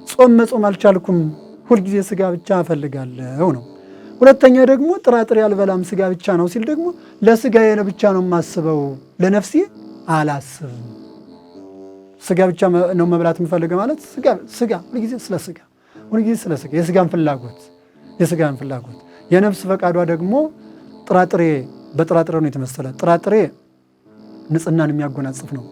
ጾም መጾም አልቻልኩም፣ ሁልጊዜ ስጋ ብቻ እፈልጋለሁ ነው። ሁለተኛ ደግሞ ጥራጥሬ አልበላም ስጋ ብቻ ነው ሲል ደግሞ ለስጋዬ ብቻ ነው የማስበው፣ ለነፍሴ አላስብም። ስጋ ብቻ ነው መብላት የምፈልገው ማለት ስጋ ሁልጊዜ ስለ ስጋ የስጋን ፍላጎት የነፍስ ፈቃዷ ደግሞ በጥራጥሬ ነው የተመሰለ። ጥራጥሬ ንጽህናን የሚያጎናጽፍ ነው።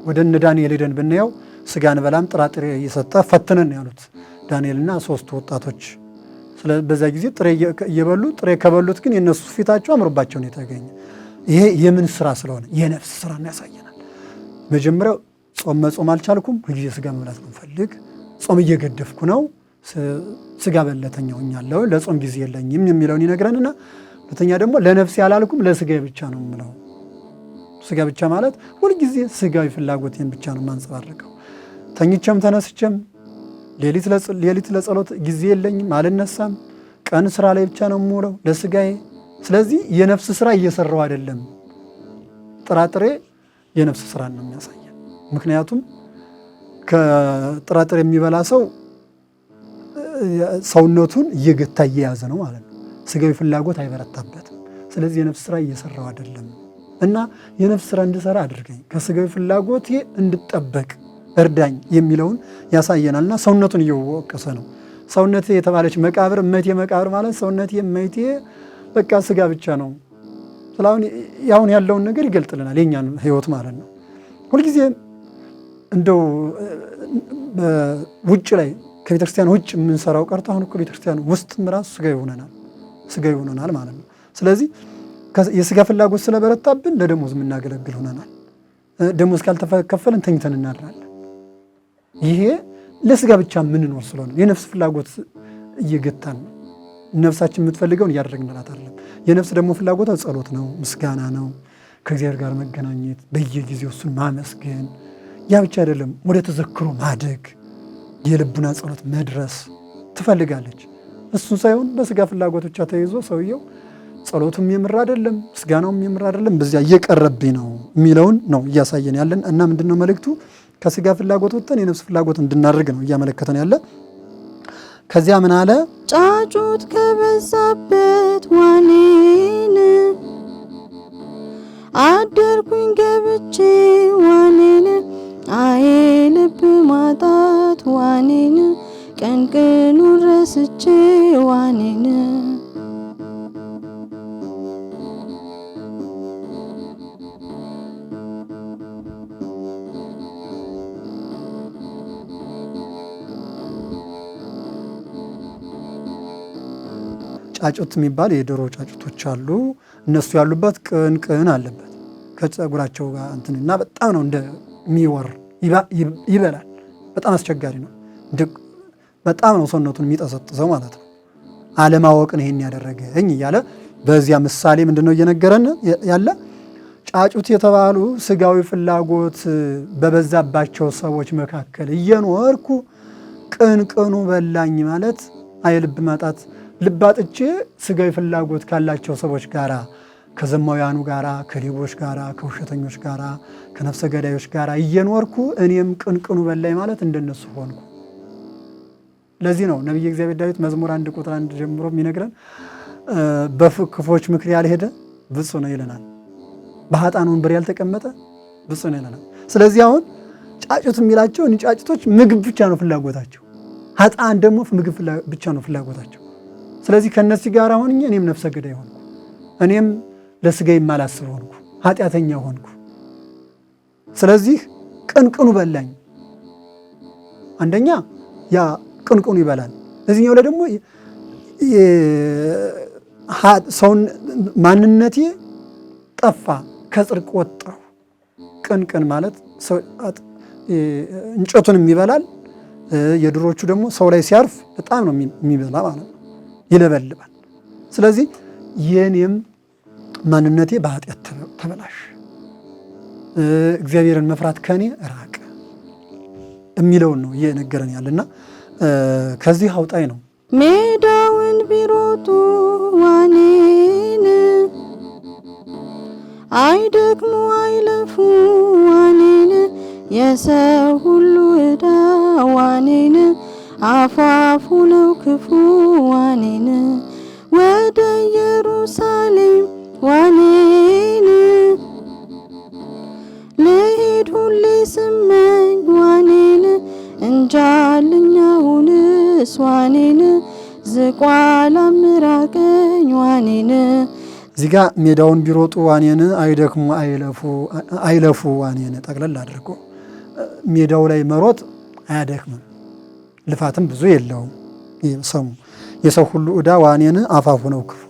ወደ እነ ዳንኤል ሄደን ብናየው ስጋን በላም ጥራጥሬ እየሰጠ ፈትነን ያሉት ዳንኤልና 3 ወጣቶች። በዛ ጊዜ ጥሬ እየበሉ ጥሬ ከበሉት ግን የነሱ ፊታቸው አምሮባቸው ነው የተገኘ። ይሄ የምን ስራ ስለሆነ የነፍስ ስራ ያሳየናል። መጀመሪያው ጾም መጾም አልቻልኩም፣ ሁልጊዜ ስጋ መብላት ነው ፈልግ፣ ጾም እየገደፍኩ ነው፣ ስጋ በለተኛ ሆኛለሁ፣ ለጾም ጊዜ የለኝም የሚለውን ይነግረንና ሁለተኛ ደግሞ ለነፍሴ አላልኩም፣ ለስጋ ብቻ ነው የምለው። ስጋ ብቻ ማለት ሁልጊዜ ስጋዊ ፍላጎቴን ብቻ ነው የማንጸባርቀው። ተኝቼም ተነስቼም ሌሊት ለጸሎት ጊዜ የለኝም፣ አልነሳም። ቀን ስራ ላይ ብቻ ነው የምውለው ለስጋዬ። ስለዚህ የነፍስ ስራ እየሰራው አይደለም። ጥራጥሬ የነፍስ ስራ ነው የሚያሳየን። ምክንያቱም ከጥራጥሬ የሚበላ ሰው ሰውነቱን እየገታ እየያዘ ነው ማለት ነው። ስጋዊ ፍላጎት አይበረታበትም። ስለዚህ የነፍስ ስራ እየሰራው አይደለም እና የነፍስ ስራ እንድሰራ አድርገኝ፣ ከስጋዊ ፍላጎቴ እንድጠበቅ እርዳኝ የሚለውን ያሳየናልና ሰውነቱን እየወቀሰ ነው። ሰውነቴ የተባለች መቃብር እመቴ መቃብር ማለት ሰውነቴ እመቴ በቃ ስጋ ብቻ ነው። ስለአሁን ያለውን ነገር ይገልጥልናል፣ የኛን ህይወት ማለት ነው። ሁልጊዜ እንደው ውጭ ላይ ከቤተክርስቲያን ውጭ የምንሰራው ቀርቶ አሁን እኮ ቤተክርስቲያን ውስጥም ራሱ ስጋ ይሆነናል ማለት ነው። ስለዚህ የስጋ ፍላጎት ስለበረታብን ለደሞዝ የምናገለግል ሆነናል። ደሞዝ ካልተከፈለን ተኝተን እናድራለን። ይሄ ለስጋ ብቻ የምንኖር ስለሆነ የነፍስ ፍላጎት እየገታን ነው። ነፍሳችን የምትፈልገውን እያደረግንላት አይደለም። የነፍስ ደግሞ ፍላጎቷ ጸሎት ነው፣ ምስጋና ነው፣ ከእግዚአብሔር ጋር መገናኘት፣ በየጊዜው እሱን ማመስገን። ያ ብቻ አይደለም፣ ወደ ተዘክሮ ማደግ፣ የልቡና ጸሎት መድረስ ትፈልጋለች። እሱን ሳይሆን በስጋ ፍላጎት ብቻ ተይዞ ሰውየው ጸሎቱም የምር አይደለም፣ ምስጋናውም የምር አይደለም፣ በዚያ እየቀረብኝ ነው የሚለውን ነው እያሳየን ያለን እና ምንድነው መልእክቱ? ከስጋ ፍላጎት ወጥተን የነፍስ ፍላጎት እንድናደርግ ነው እያመለከተን ያለ። ከዚያ ምን አለ? ጫጩት ከበዛበት ዋኔን አደርኩኝ ገብቼ ዋኔን አይ ልብ ማጣት ዋኔን ቀንቅኑን ረስቼ ዋኔን ጫጩት የሚባል የዶሮ ጫጩቶች አሉ። እነሱ ያሉበት ቅን አለበት ከፀጉራቸው ጋር እንትንና በጣም ነው እንደሚወር ይበላል። በጣም አስቸጋሪ ነው። በጣም ነው ሰውነቱን የሚጠሰጥሰው ማለት ነው። አለማወቅን ይሄን ያደረገኝ እያለ በዚያ ምሳሌ ምንድነው እየነገረን ያለ? ጫጩት የተባሉ ስጋዊ ፍላጎት በበዛባቸው ሰዎች መካከል እየኖርኩ ቅንቅኑ በላኝ ማለት የልብ ማጣት ልብ አጥቼ ስጋዊ ፍላጎት ካላቸው ሰዎች ጋራ ከዘማውያኑ ጋራ ከሌቦች ጋራ ከውሸተኞች ጋራ ከነፍሰ ገዳዮች ጋራ እየኖርኩ እኔም ቅንቅኑ በላኝ ማለት እንደነሱ ሆንኩ። ለዚህ ነው ነቢየ እግዚአብሔር ዳዊት መዝሙር 1 ቁጥር 1 ጀምሮ የሚነግረን በክፎች ምክር ያልሄደ ብፁዕ ነው ይለናል። በኃጥአን ወንበር ያልተቀመጠ ብፁዕ ነው ይለናል። ስለዚህ አሁን ጫጩት የሚላቸው ጫጩቶች ምግብ ብቻ ነው ፍላጎታቸው፣ ኃጥአን ደግሞ ምግብ ብቻ ነው ፍላጎታቸው። ስለዚህ ከነዚህ ጋር አሁን እኔም ነፍሰ ገዳይ ሆንኩ፣ እኔም ለስጋ የማላስብ ሆንኩ፣ ኃጢአተኛ ሆንኩ። ስለዚህ ቅንቅኑ በላኝ። አንደኛ ያ ቅንቅኑ ይበላል። እዚህኛው ላይ ደግሞ ሰውን ማንነቴ ጠፋ፣ ከጽድቅ ወጣሁ። ቅንቅን ማለት እንጨቱንም ይበላል። የድሮቹ ደግሞ ሰው ላይ ሲያርፍ በጣም ነው የሚበላ ማለት ነው፣ ይለበልባል። ስለዚህ የኔም ማንነቴ በኃጢአት ተበላሽ፣ እግዚአብሔርን መፍራት ከኔ ራቀ የሚለውን ነው እየነገረን ያለና ከዚህ አውጣኝ ነው። ሜዳውን ቢሮጡ ዋኔን አይደክሙ አይለፉ ዋኔን የሰው ሁሉ ዕዳ ዋኔን አፋፉ ነው ክፉ ዋኔን ወደ ኢየሩሳሌም ዋኔን ልሂድ ሁሌ ስመኝ ዋኔን እንጃልኛውንስ ዋኔን ዝቋላ ምራቀኝ ዋኔን። እዚህ ጋ ሜዳውን ቢሮጡ ዋኔን አይደክሙ አይለፉ ዋኔን ጠቅለል አድርጎ ሜዳው ላይ መሮጥ አያደክምም፣ ልፋትም ብዙ የለውም። ሰሙ የሰው ሁሉ ዕዳ ዋኔን አፋፉ ነው ክፉ።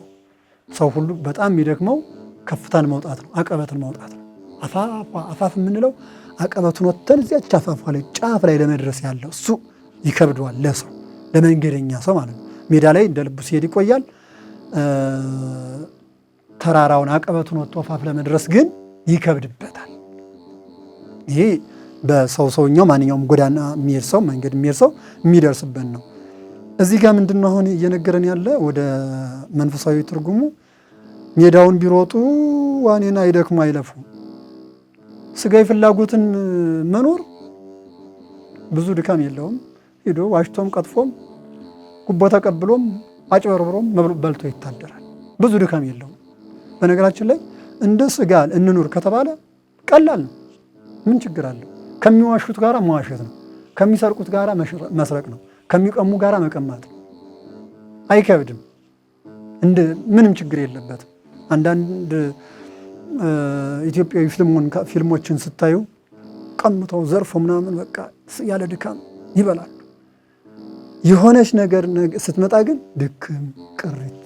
ሰው ሁሉ በጣም የሚደክመው ከፍታን መውጣት ነው፣ አቀበትን መውጣት ነው። አፋፍ የምንለው አቀበቱን ወጥተን እዚያች አፋፏ ላይ ጫፍ ላይ ለመድረስ ያለው እሱ ይከብደዋል፣ ለሰው ለመንገደኛ ሰው ማለት ነው። ሜዳ ላይ እንደ ልቡ ሲሄድ ይቆያል። ተራራውን አቀበቱን ወጥቶ አፋፍ ለመድረስ ግን ይከብድበታል። ይሄ በሰውኛው ማንኛውም ጎዳና የሚሄድ ሰው መንገድ የሚሄድ ሰው የሚደርስበት ነው። እዚህ ጋር ምንድን ነው አሁን እየነገረን ያለ ወደ መንፈሳዊ ትርጉሙ ሜዳውን ቢሮጡ ዋኔን አይደክሙ አይለፉ። ስጋዊ ፍላጎትን መኖር ብዙ ድካም የለውም። ሄዶ ዋሽቶም ቀጥፎም ጉቦ ተቀብሎም አጭበርብሮም በልቶ ይታደራል። ብዙ ድካም የለውም። በነገራችን ላይ እንደ ስጋ እንኑር ከተባለ ቀላል ነው። ምን ችግር አለው? ከሚዋሹት ጋራ መዋሸት ነው። ከሚሰርቁት ጋራ መስረቅ ነው። ከሚቀሙ ጋራ መቀማት ነው። አይከብድም። ምንም ችግር የለበትም። አንዳንድ ኢትዮጵያዊ ፊልሞችን ስታዩ ቀምተው ዘርፎ ምናምን በቃ ያለ ድካም ይበላሉ። የሆነች ነገር ስትመጣ ግን ድክም ቅሪት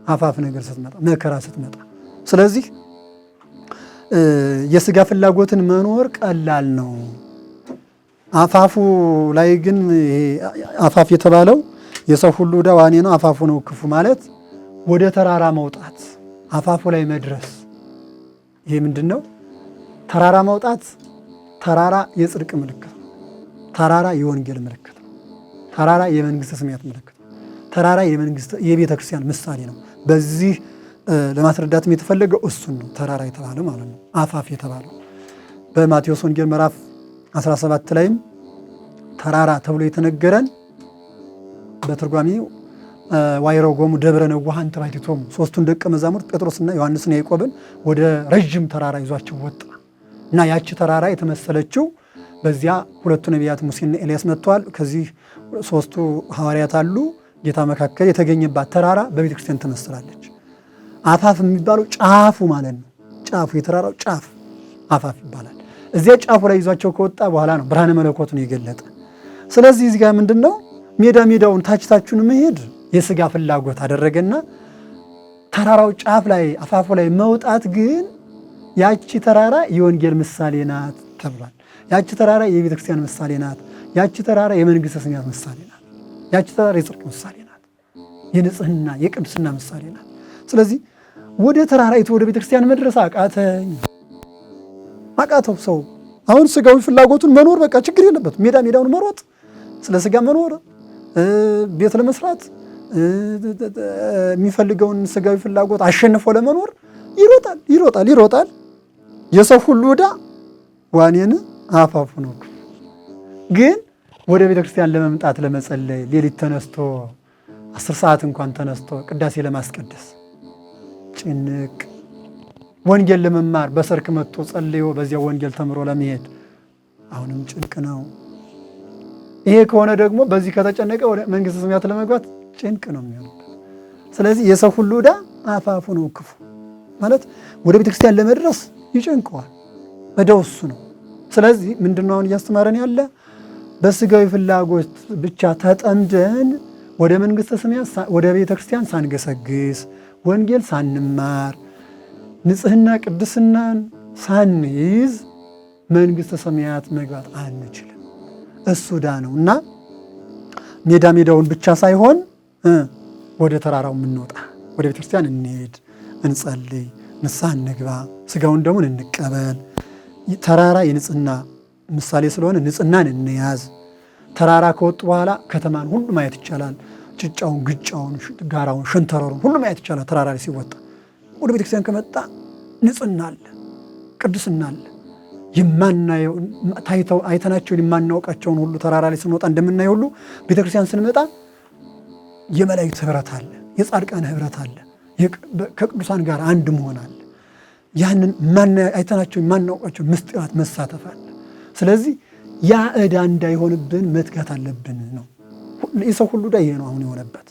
አፋፍ ነገር ስትመጣ መከራ ስትመጣ፣ ስለዚህ የስጋ ፍላጎትን መኖር ቀላል ነው። አፋፉ ላይ ግን አፋፍ የተባለው የሰው ሁሉ ዕዳ ዋኔ ነው፣ አፋፉ ነው ክፉ ማለት ወደ ተራራ መውጣት፣ አፋፉ ላይ መድረስ። ይሄ ምንድን ነው? ተራራ መውጣት። ተራራ የጽድቅ ምልክት ነው። ተራራ የወንጌል ምልክት ነው። ተራራ የመንግስተ ሰማያት ምልክት ነው። ተራራ የቤተ ክርስቲያን ምሳሌ ነው። በዚህ ለማስረዳትም የተፈለገው እሱን ነው ተራራ የተባለ ማለት ነው። አፋፍ የተባለው በማቴዎስ ወንጌል ምዕራፍ 17 ላይም ተራራ ተብሎ የተነገረን በትርጓሜው ዋይረው ጎሙ ደብረ ነዋሃን ተባይቶሙ ሶስቱን ደቀ መዛሙርት ጴጥሮስና ዮሐንስና ያዕቆብን ወደ ረጅም ተራራ ይዟቸው ወጣ እና ያቺ ተራራ የተመሰለችው በዚያ ሁለቱ ነቢያት ሙሴና ኤልያስ መጥተዋል። ከዚህ ሶስቱ ሐዋርያት አሉ። ጌታ መካከል የተገኘባት ተራራ በቤተ ክርስቲያን ተመስላለች። አፋፍ የሚባለው ጫፉ ማለት ነው። ጫፉ የተራራው ጫፍ አፋፍ ይባላል። እዚያ ጫፉ ላይ ይዟቸው ከወጣ በኋላ ነው ብርሃነ መለኮቱን የገለጠ። ስለዚህ እዚህ ጋር ምንድነው ሜዳውን ታችታችሁን መሄድ የስጋ ፍላጎት አደረገና ተራራው ጫፍ ላይ አፋፉ ላይ መውጣት ግን ያቺ ተራራ የወንጌል ምሳሌ ናት ተብሏል። ያቺ ተራራ የቤተ ክርስቲያን ምሳሌ ናት። ያቺ ተራራ የመንግስተ ሰማያት ምሳሌ ናት። ያቺ ተራራ የጽድቅ ምሳሌ ናት። የንጽህና የቅድስና ምሳሌ ናት። ስለዚህ ወደ ተራራይቱ ወደ ቤተ ክርስቲያን መድረስ አቃተው ሰው። አሁን ስጋዊ ፍላጎቱን መኖር በቃ ችግር የለበትም። ሜዳውን መሮጥ ስለ ስጋ መኖር ቤት ለመስራት የሚፈልገውን ስጋዊ ፍላጎት አሸንፎ ለመኖር ይሮጣል። የሰው ሁሉ ዕዳ ዋኔን አፋፉ ነው። ግን ወደ ቤተክርስቲያን ለመምጣት ለመጸለይ ሌሊት ተነስቶ 10 ሰዓት እንኳን ተነስቶ ቅዳሴ ለማስቀደስ ጭንቅ፣ ወንጌል ለመማር በሰርክ መጥቶ ጸልዮ በዚያ ወንጌል ተምሮ ለመሄድ አሁንም ጭንቅ ነው። ይሄ ከሆነ ደግሞ በዚህ ከተጨነቀ ወደ መንግሥተ ሰማያት ለመግባት ጭንቅ ነው የሚሆነው። ስለዚህ የሰው ሁሉ ዕዳ አፋፉ ነው ክፉ ማለት ወደ ቤተክርስቲያን ለመድረስ ይጨንቀዋል። ዕዳው እሱ ነው። ስለዚህ ምንድነው አሁን እያስተማረን ያለ? በስጋዊ ፍላጎት ብቻ ተጠምደን ወደ መንግሥተ ሰማያት ወደ ቤተክርስቲያን ሳንገሰግስ ወንጌል ሳንማር ንጽህና ቅድስናን ሳንይዝ መንግሥተ ሰማያት መግባት አንችልም። እሱ ዕዳ ነው እና ሜዳውን ብቻ ሳይሆን ወደ ተራራው የምንወጣ ወደ ቤተክርስቲያን እንሄድ፣ እንጸልይ፣ ንስሐ እንግባ፣ ስጋውን ደግሞ እንቀበል። ተራራ የንጽህና ምሳሌ ስለሆነ ንጽህናን እንያዝ። ተራራ ከወጡ በኋላ ከተማን ሁሉ ማየት ይቻላል። ጭጫውን፣ ግጫውን፣ ጋራውን፣ ሸንተረሩን ሁሉ ማየት ይቻላል። ተራራ ላይ ሲወጣ ወደ ቤተክርስቲያን ከመጣ ንጽህና አለ፣ ቅድስና አለ። የማናየው ታይተው አይተናቸውን የማናውቃቸውን ሁሉ ተራራ ላይ ስንወጣ እንደምናየው ሁሉ ቤተክርስቲያን ስንመጣ የመላእክት ህብረት አለ፣ የጻድቃን ህብረት አለ፣ ከቅዱሳን ጋር አንድ መሆን አለ። ያንን አይተናቸው የማናውቃቸው ምስጢራት መሳተፍ አለ። ስለዚህ ያ ዕዳ እንዳይሆንብን መትጋት አለብን ነው። የሰው ሁሉ ዕዳ ይሄ ነው አሁን የሆነበት።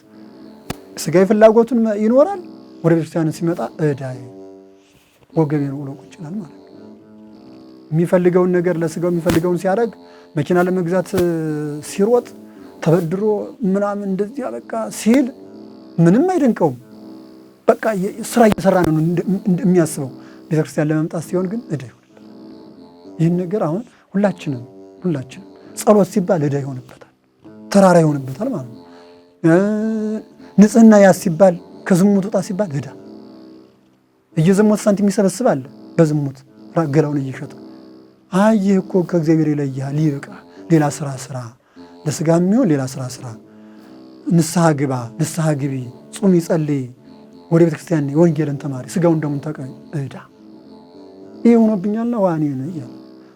ስጋዊ ፍላጎቱን ይኖራል፣ ወደ ቤተክርስቲያን ሲመጣ ዕዳ ወገቤን ውሎ ቁጭ ይላል ማለት ነው። የሚፈልገውን ነገር ለስጋው የሚፈልገውን ሲያደርግ መኪና ለመግዛት ሲሮጥ ተበድሮ ምናምን እንደዚህ በቃ ሲል ምንም አይደንቀውም። በቃ ስራ እየሰራ ነው እንደሚያስበው። ቤተክርስቲያን ለመምጣት ሲሆን ግን ዕዳ ይሆንበታል። ይህን ነገር አሁን ሁላችንም ጸሎት ሲባል ዕዳ ይሆንበታል፣ ተራራ ይሆንበታል ማለት ነው። ንጽህና ያዝ ሲባል ከዝሙት ወጣ ሲባል ዕዳ እየዘሞት ሳንቲም ይሰበስባል። በዝሙት ገላውን እየሸጠ ይህ እኮ ከእግዚአብሔር ይለይሃል፣ ይብቃ፣ ሌላ ስራ ለስጋ የሚሆን ሌላ ስራ፣ ንስሐ ግባ፣ ንስሐ ግቢ፣ ጹም፣ ይጸልይ፣ ወደ ቤተክርስቲያን ወንጌልን ተማሪ፣ ስጋውን ደሙን ተቀበል። ዕዳ ይሄ ሆኖብኛልና ዋኔን እያለ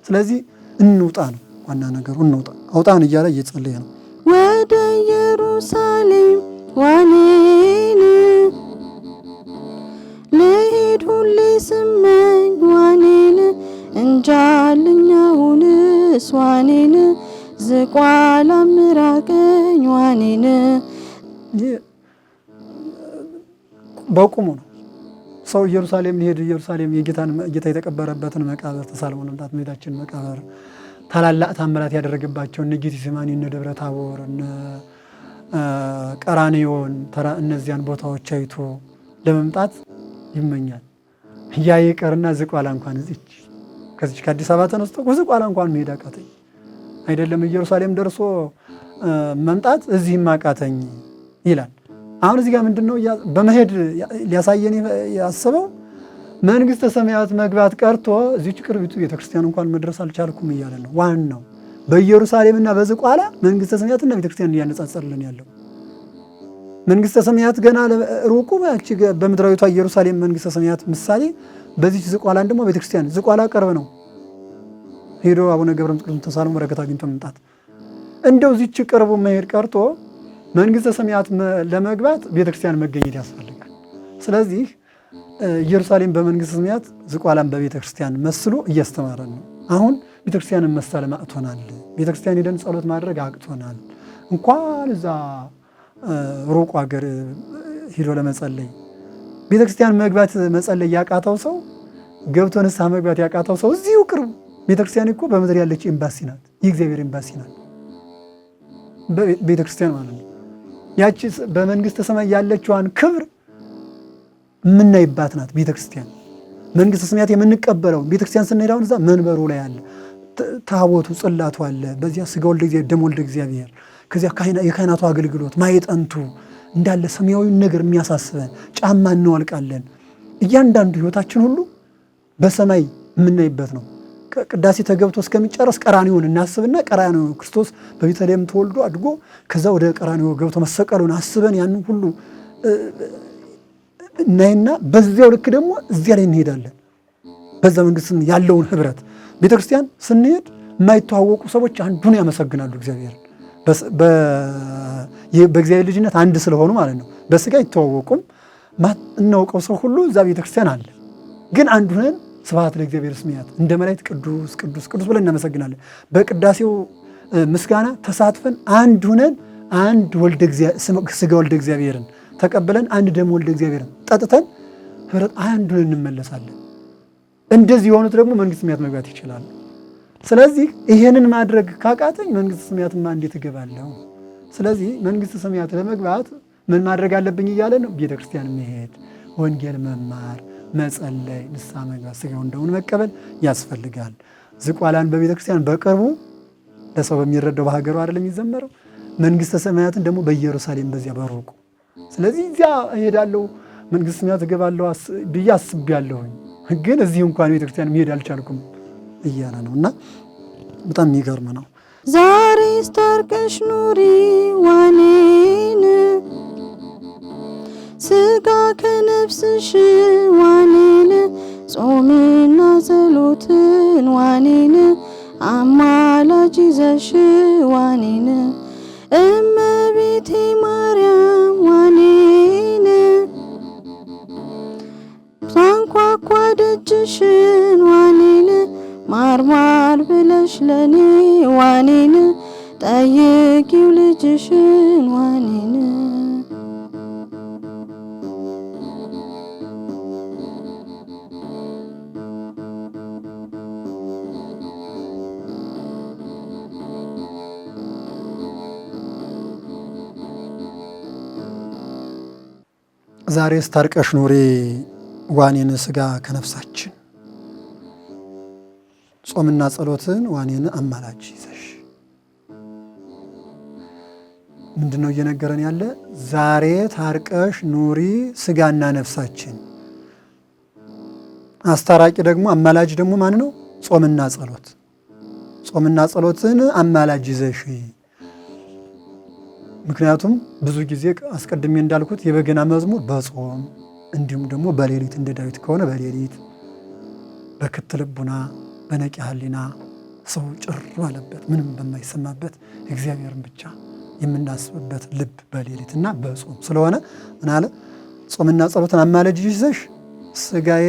ስለዚህ እንውጣ ነው ዋና ነገሩ። እንውጣ አውጣን እያለ እየጸለየ ነው። ወደ ኢየሩሳሌም ዋኔን ልሂድ ሁሌ ስመኝ ዋኔን እንጃልኛውንስ ዋኔን ዝቋላ ምራቀኝ ዋኔን በቁሙ ነው ሰው ኢየሩሳሌም ሊሄድ ኢየሩሳሌም ጌታ የተቀበረበትን መቃብር ተሳልሞ መምጣት ሜዳችን መቃብር ታላላቅ ታምራት ያደረገባቸው እነ ጌቴሴማኒ እነ ደብረ ታቦር እነ ቀራንዮን እነዚያን ቦታዎች አይቶ ለመምጣት ይመኛል። ያ ይቀርና ዝቋላ እንኳን ከዚች ከአዲስ አበባ ተነስቶ ዝቋላ እንኳን መሄድ አቃተኝ። አይደለም ኢየሩሳሌም ደርሶ መምጣት እዚህም አቃተኝ ይላል። አሁን እዚህ ጋር ምንድነው በመሄድ ሊያሳየን ያሰበው? መንግሥተ ሰማያት መግባት ቀርቶ እዚች ቅርቢቱ ቤተክርስቲያን እንኳን መድረስ አልቻልኩም እያለ ነው። ዋናው በኢየሩሳሌምና በዝቋላ መንግሥተ ሰማያትና ቤተክርስቲያን እያነጻጸርልን ያለው መንግሥተ ሰማያት ገና ሩቁ በምድራዊቷ ኢየሩሳሌም መንግሥተ ሰማያት ምሳሌ፣ በዚች ዝቋላን ደግሞ ቤተክርስቲያን። ዝቋላ ቅርብ ነው። ሄዶ አቡነ ገብረ መንፈስ ተሳልሞ በረከት አግኝቶ መምጣት። እንደው እዚች ቅርቡ መሄድ ቀርቶ መንግሥተ ሰማያት ለመግባት ቤተክርስቲያን መገኘት ያስፈልጋል። ስለዚህ ኢየሩሳሌም በመንግሥተ ሰማያት ዝቋላን በቤተክርስቲያን መስሎ እያስተማረን ነው። አሁን ቤተክርስቲያንን መሳለም አቅቶናል። ቤተክርስቲያን ሄደን ጸሎት ማድረግ አቅቶናል። እንኳን እዛ ሩቅ ሀገር ሄዶ ለመጸለይ ቤተክርስቲያን መግባት መጸለይ ያቃተው ሰው ገብቶ ንስሐ መግባት ያቃተው ሰው እዚሁ ቅርብ ቤተክርስቲያን እኮ በምድር ያለች ኤምባሲ ናት። የእግዚአብሔር ኤምባሲ ናት ቤተክርስቲያን ማለት ነው። ያቺ በመንግሥተ ሰማይ ያለችዋን ክብር የምናይባት ናት ቤተክርስቲያን። መንግሥተ ሰማያት የምንቀበለው ቤተክርስቲያን ስንሄድ አሁን እዛ መንበሩ ላይ አለ ታቦቱ፣ ጽላቱ አለ። በዚያ ስጋ ወልደ እግዚአብሔር ደም ወልደ እግዚአብሔር፣ ከዚያ የካህናቱ አገልግሎት ማየጠንቱ እንዳለ ሰማያዊ ነገር የሚያሳስበን ጫማ እንወልቃለን። እያንዳንዱ ህይወታችን ሁሉ በሰማይ የምናይበት ነው። ቅዳሴ ተገብቶ እስከሚጨረስ ቀራንዮውን እናስብና ቀራንዮ ክርስቶስ በቤተልሔም ተወልዶ አድጎ ከዛ ወደ ቀራንዮ ገብቶ መሰቀሉን አስበን ያንን ሁሉ እናይና በዚያው ልክ ደግሞ እዚያ ላይ እንሄዳለን። በዛ መንግስት ያለውን ህብረት ቤተክርስቲያን ስንሄድ የማይተዋወቁ ሰዎች አንዱን ያመሰግናሉ እግዚአብሔርን በእግዚአብሔር ልጅነት አንድ ስለሆኑ ማለት ነው። በስጋ አይተዋወቁም። እናውቀው ሰው ሁሉ እዛ ቤተክርስቲያን አለ። ግን አንድ ሆነን ስብሐት ለእግዚአብሔር ስሚያት እንደ መላእክት ቅዱስ ቅዱስ ቅዱስ ብለን እናመሰግናለን። በቅዳሴው ምስጋና ተሳትፈን አንድ ሆነን አንድ ስጋ ወልደ እግዚአብሔርን ተቀብለን አንድ ደም ወልደ እግዚአብሔርን ጠጥተን ህብረት አንድ ሆነን እንመለሳለን። እንደዚህ የሆኑት ደግሞ መንግስተ ሰማያት መግባት ይችላሉ። ስለዚህ ይሄንን ማድረግ ካቃተኝ መንግስተ ሰማያትማ እንዴት እገባለሁ? ስለዚህ መንግስተ ሰማያት ለመግባት ምን ማድረግ አለብኝ እያለ ነው። ቤተክርስቲያን መሄድ፣ ወንጌል መማር፣ መጸለይ፣ ንስሐ መግባት፣ ስጋውን ደሙን መቀበል ያስፈልጋል። ዝቋላን በቤተክርስቲያን በቅርቡ ለሰው በሚረዳው በሀገሩ አይደለም የሚዘመረው። መንግስተ ሰማያትን ደግሞ በኢየሩሳሌም በዚያ በሩቁ። ስለዚህ እዚያ እሄዳለሁ መንግስተ ሰማያት እገባለሁ ብዬ አስቤያለሁኝ። ግን እዚህ እንኳን ቤተክርስቲያን መሄድ አልቻልኩም እያለ ነው እና በጣም የሚገርም ነው። ዛሬ ስታርቀሽ ኑሪ ዋኔን ስጋ ከነፍስሽ ዋኔን ጾምና ጸሎትን ዋኔን አማላጅ ይዘሽ ዋኔን እመቤቴ ማርያም ዋኔን ሳንኳኳ ደጅሽን ዋኔን ማርማር ብለሽ ለኔ ዋኔን ጠይቂው ልጅሽን ዋኔን ዛሬ ስታርቀሽ ኑሪ ዋኔን ስጋ ከነፍሳችን ጾምና ጸሎትን ዋኔን አማላጅ ይዘሽ ምንድነው እየነገረን ያለ? ዛሬ ታርቀሽ ኑሪ ስጋና ነፍሳችን። አስታራቂ ደግሞ አማላጅ ደግሞ ማን ነው? ጾምና ጸሎት። ጾምና ጸሎትን አማላጅ ይዘሽ። ምክንያቱም ብዙ ጊዜ አስቀድሜ እንዳልኩት የበገና መዝሙር በጾም እንዲሁም ደግሞ በሌሊት እንደ ዳዊት ከሆነ በሌሊት በክት ልቡና በነቂ ሕሊና ሰው ጭር ባለበት ምንም በማይሰማበት እግዚአብሔርን ብቻ የምናስብበት ልብ በሌሊትና በጾም ስለሆነ ምን አለ? ጾምና ጸሎትን አማላጅ ይዘሽ ስጋዬ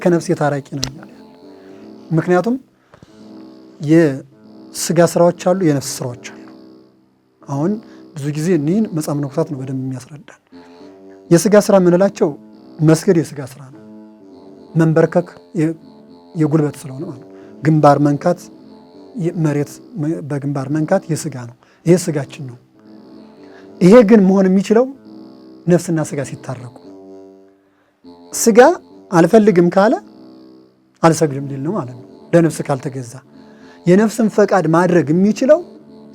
ከነፍሴ ታራቂ ነው እያለ ያለ። ምክንያቱም የስጋ ስራዎች አሉ፣ የነፍስ ስራዎች አሉ። አሁን ብዙ ጊዜ እኒህን መጽሐፈ መነኮሳት ነው በደንብ የሚያስረዳን። የስጋ ስራ የምንላቸው መስገድ የስጋ ስራ ነው። መንበርከክ የጉልበት ስለሆነ ማለት ነው። ግንባር መንካት፣ መሬት በግንባር መንካት የስጋ ነው። ይሄ ስጋችን ነው። ይሄ ግን መሆን የሚችለው ነፍስና ስጋ ሲታረቁ። ስጋ አልፈልግም ካለ አልሰግድም ሊል ነው ማለት ነው፣ ለነፍስ ካልተገዛ። የነፍስን ፈቃድ ማድረግ የሚችለው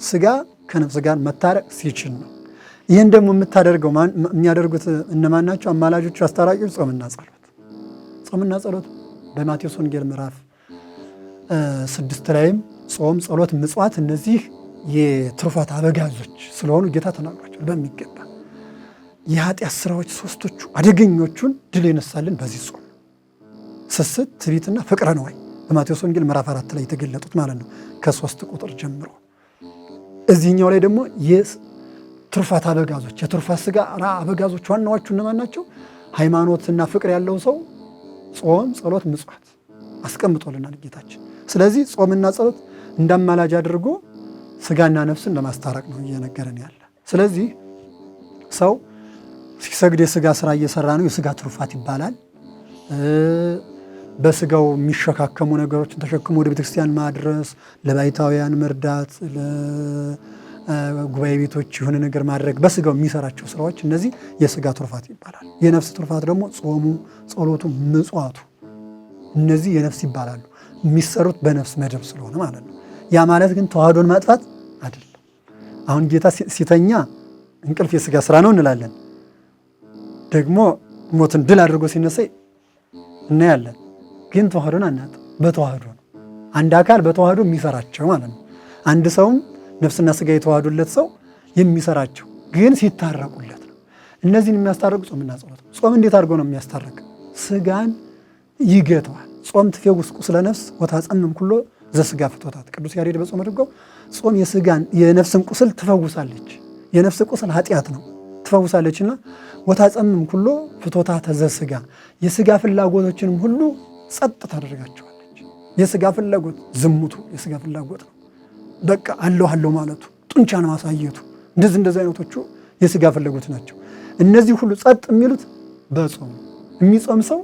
ስጋ ከነፍስ ጋር መታረቅ ሲችል ነው። ይህን ደግሞ የሚያደርጉት እነማን ናቸው? አማላጆቹ፣ አስታራቂዎች፣ ጾምና ጸሎት። ጾምና ጸሎት በማቴዎስ ወንጌል ምዕራፍ 6 ላይም ጾም፣ ጸሎት፣ ምጽዋት እነዚህ የትሩፋት አበጋዞች ስለሆኑ ጌታ ተናግሯቸዋል በሚገባ። የኃጢአት ስራዎች ሶስቶቹ አደገኞቹን ድል የነሳልን በዚህ ጾም፣ ስስት፣ ትዕቢትና ፍቅረ ነዋይ በማቴዎስ ወንጌል ምዕራፍ 4 ላይ የተገለጡት ማለት ነው ከ3 ቁጥር ጀምሮ። እዚህኛው ላይ ደግሞ የትሩፋት አበጋዞች የትሩፋት ስጋ አበጋዞች ዋናዎቹ እነማን ናቸው? ሃይማኖትና ፍቅር ያለው ሰው ጾም፣ ጸሎት፣ ምጽዋት አስቀምጦልናል ጌታችን። ስለዚህ ጾምና ጸሎት እንዳማላጅ አድርጎ ስጋና ነፍስን ለማስታረቅ ነው እየነገረን ያለ። ስለዚህ ሰው ሲሰግድ የስጋ ስራ እየሰራ ነው፣ የስጋ ትሩፋት ይባላል። በስጋው የሚሸካከሙ ነገሮችን ተሸክሞ ወደ ቤተክርስቲያን ማድረስ፣ ለባይታውያን መርዳት፣ ለጉባኤ ቤቶች የሆነ ነገር ማድረግ፣ በስጋው የሚሰራቸው ስራዎች እነዚህ የስጋ ትሩፋት ይባላል። የነፍስ ትሩፋት ደግሞ ጾሙ፣ ጸሎቱ፣ ምጽዋቱ እነዚህ የነፍስ ይባላሉ። የሚሰሩት በነፍስ መደብ ስለሆነ ማለት ነው። ያ ማለት ግን ተዋህዶን ማጥፋት አይደለም። አሁን ጌታ ሲተኛ እንቅልፍ የስጋ ስራ ነው እንላለን። ደግሞ ሞትን ድል አድርጎ ሲነሳ እናያለን። ግን ተዋህዶን አናጥ በተዋህዶ ነው። አንድ አካል በተዋህዶ የሚሰራቸው ማለት ነው። አንድ ሰውም ነፍስና ስጋ የተዋህዱለት ሰው የሚሰራቸው ግን ሲታረቁለት ነው። እነዚህን የሚያስታርቁ ጾምና ጸሎት ነው። ጾም እንዴት አድርጎ ነው የሚያስታርቅ? ስጋን ይገተዋል። ጾም ትፌውስ ቁስለ ነፍስ ወታጸምም ኩሎ ዘስጋ ፍቶታት። ቅዱስ ያሬድ በጾም አድርገው ጾም የነፍስን ቁስል ትፈውሳለች። የነፍስ ቁስል ኃጢአት ነው፣ ትፈውሳለችና ወታጸምም ኩሎ ፍቶታት ዘስጋ፣ የስጋ ፍላጎቶችንም ሁሉ ጸጥ ታደርጋቸዋለች። የስጋ ፍላጎት ዝሙቱ የስጋ ፍላጎት ነው። በቃ አለው ማለቱ፣ ጡንቻን ማሳየቱ፣ እንደዚህ አይነቶቹ የስጋ ፍላጎት ናቸው። እነዚህ ሁሉ ጸጥ የሚሉት በጾም ነው። የሚጾም ሰው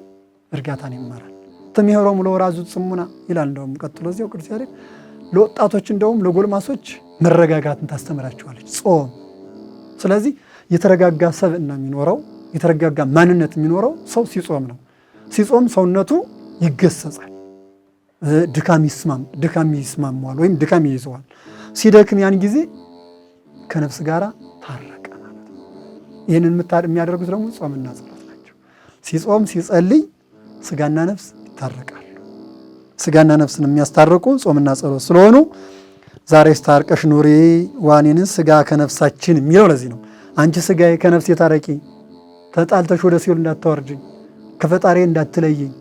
እርጋታን ይማራል። ተሚሄሮሙ ለወራዙ ጽሙና ይላል። እንደውም ቀጥሎ እዚያው ቅዱስ ያሬድ ለወጣቶች እንደውም ለጎልማሶች መረጋጋትን ታስተምራቸዋለች ጾም። ስለዚህ የተረጋጋ ሰብእና የሚኖረው የተረጋጋ ማንነት የሚኖረው ሰው ሲጾም ነው። ሲጾም ሰውነቱ ይገሰጻል። ድካም ይስማማዋል ወይም ድካም ይይዘዋል። ሲደክም ያን ጊዜ ከነፍስ ጋር ታረቀ ማለት ነው። ይህንን የሚያደርጉት ደግሞ ጾምና ጸሎት ናቸው። ሲጾም ሲጸልይ ስጋና ነፍስ ይታረቃሉ። ስጋና ነፍስን የሚያስታርቁ ጾምና ጸሎት ስለሆኑ ዛሬ ስታርቀሽ ኑሪ ዋኔን ስጋ ከነፍሳችን የሚለው ለዚህ ነው። አንቺ ስጋዬ ከነፍሴ ታረቂ፣ ተጣልተሽ ወደ ሲኦል እንዳታወርጅኝ፣ ከፈጣሪ እንዳትለይኝ፣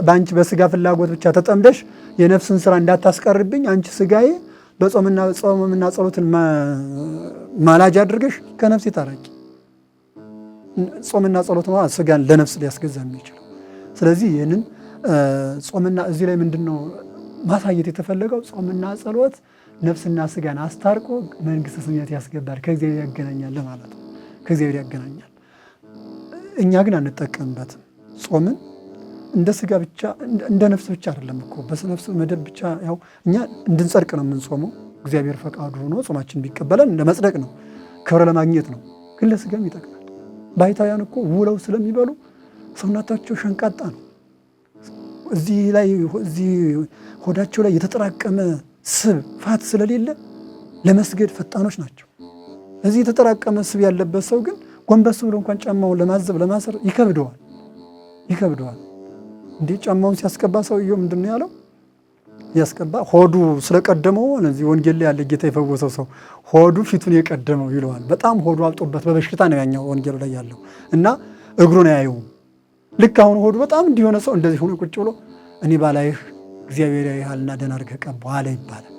በአንቺ በስጋ ፍላጎት ብቻ ተጠምደሽ የነፍስን ስራ እንዳታስቀርብኝ፣ አንቺ ስጋዬ በጾምና ጸሎትን ማላጅ አድርገሽ ከነፍሴ ታረቂ። ጾምና ጸሎት ማለት ስጋን ለነፍስ ሊያስገዛ የሚችለው። ስለዚህ ይህንን ጾምና እዚህ ላይ ምንድን ነው ማሳየት የተፈለገው? ጾምና ጸሎት ነፍስና ስጋን አስታርቆ መንግስተ ሰማያት ያስገባል፣ ከእግዚአብሔር ያገናኛል ማለት ነው። ከእግዚአብሔር ያገናኛል። እኛ ግን አንጠቀምበትም። ጾምን እንደ ስጋ ብቻ እንደ ነፍስ ብቻ አይደለም እኮ በነፍስ መደብ ብቻ። ያው እኛ እንድንጸድቅ ነው የምንጾመው። እግዚአብሔር ፈቃዱ ሆኖ ጾማችን ቢቀበለን እንደ መጽደቅ ነው፣ ክብረ ለማግኘት ነው። ግን ለስጋም ይጠቅማል። ባሕታውያን እኮ ውለው ስለሚበሉ ሰውነታቸው ሸንቃጣ ነው። እዚህ ሆዳቸው ላይ የተጠራቀመ ስብ ፋት ስለሌለ ለመስገድ ፈጣኖች ናቸው። እዚህ የተጠራቀመ ስብ ያለበት ሰው ግን ጎንበስ ብሎ እንኳን ጫማውን ለማሰር ይከብደዋል። እንዴ ጫማውን ሲያስቀባ ሰውየው ምንድን ነው ያለው? ያስቀባ ሆዱ ስለቀደመው። እዚህ ወንጌል ላይ ያለ ጌታ የፈወሰው ሰው ሆዱ ፊቱን የቀደመው ይለዋል። በጣም ሆዱ አብጦበት በበሽታ ነው ያኛው ወንጌሉ ላይ ያለው እና እግሩን አያየውም። ልክ አሁን ሆዱ በጣም እንዲሆነ ሰው እንደዚህ ሆኖ ቁጭ ብሎ እኔ ባላይህ እግዚአብሔር ያይሃልና ደህና አድርገህ ቀባው አለ ይባላል።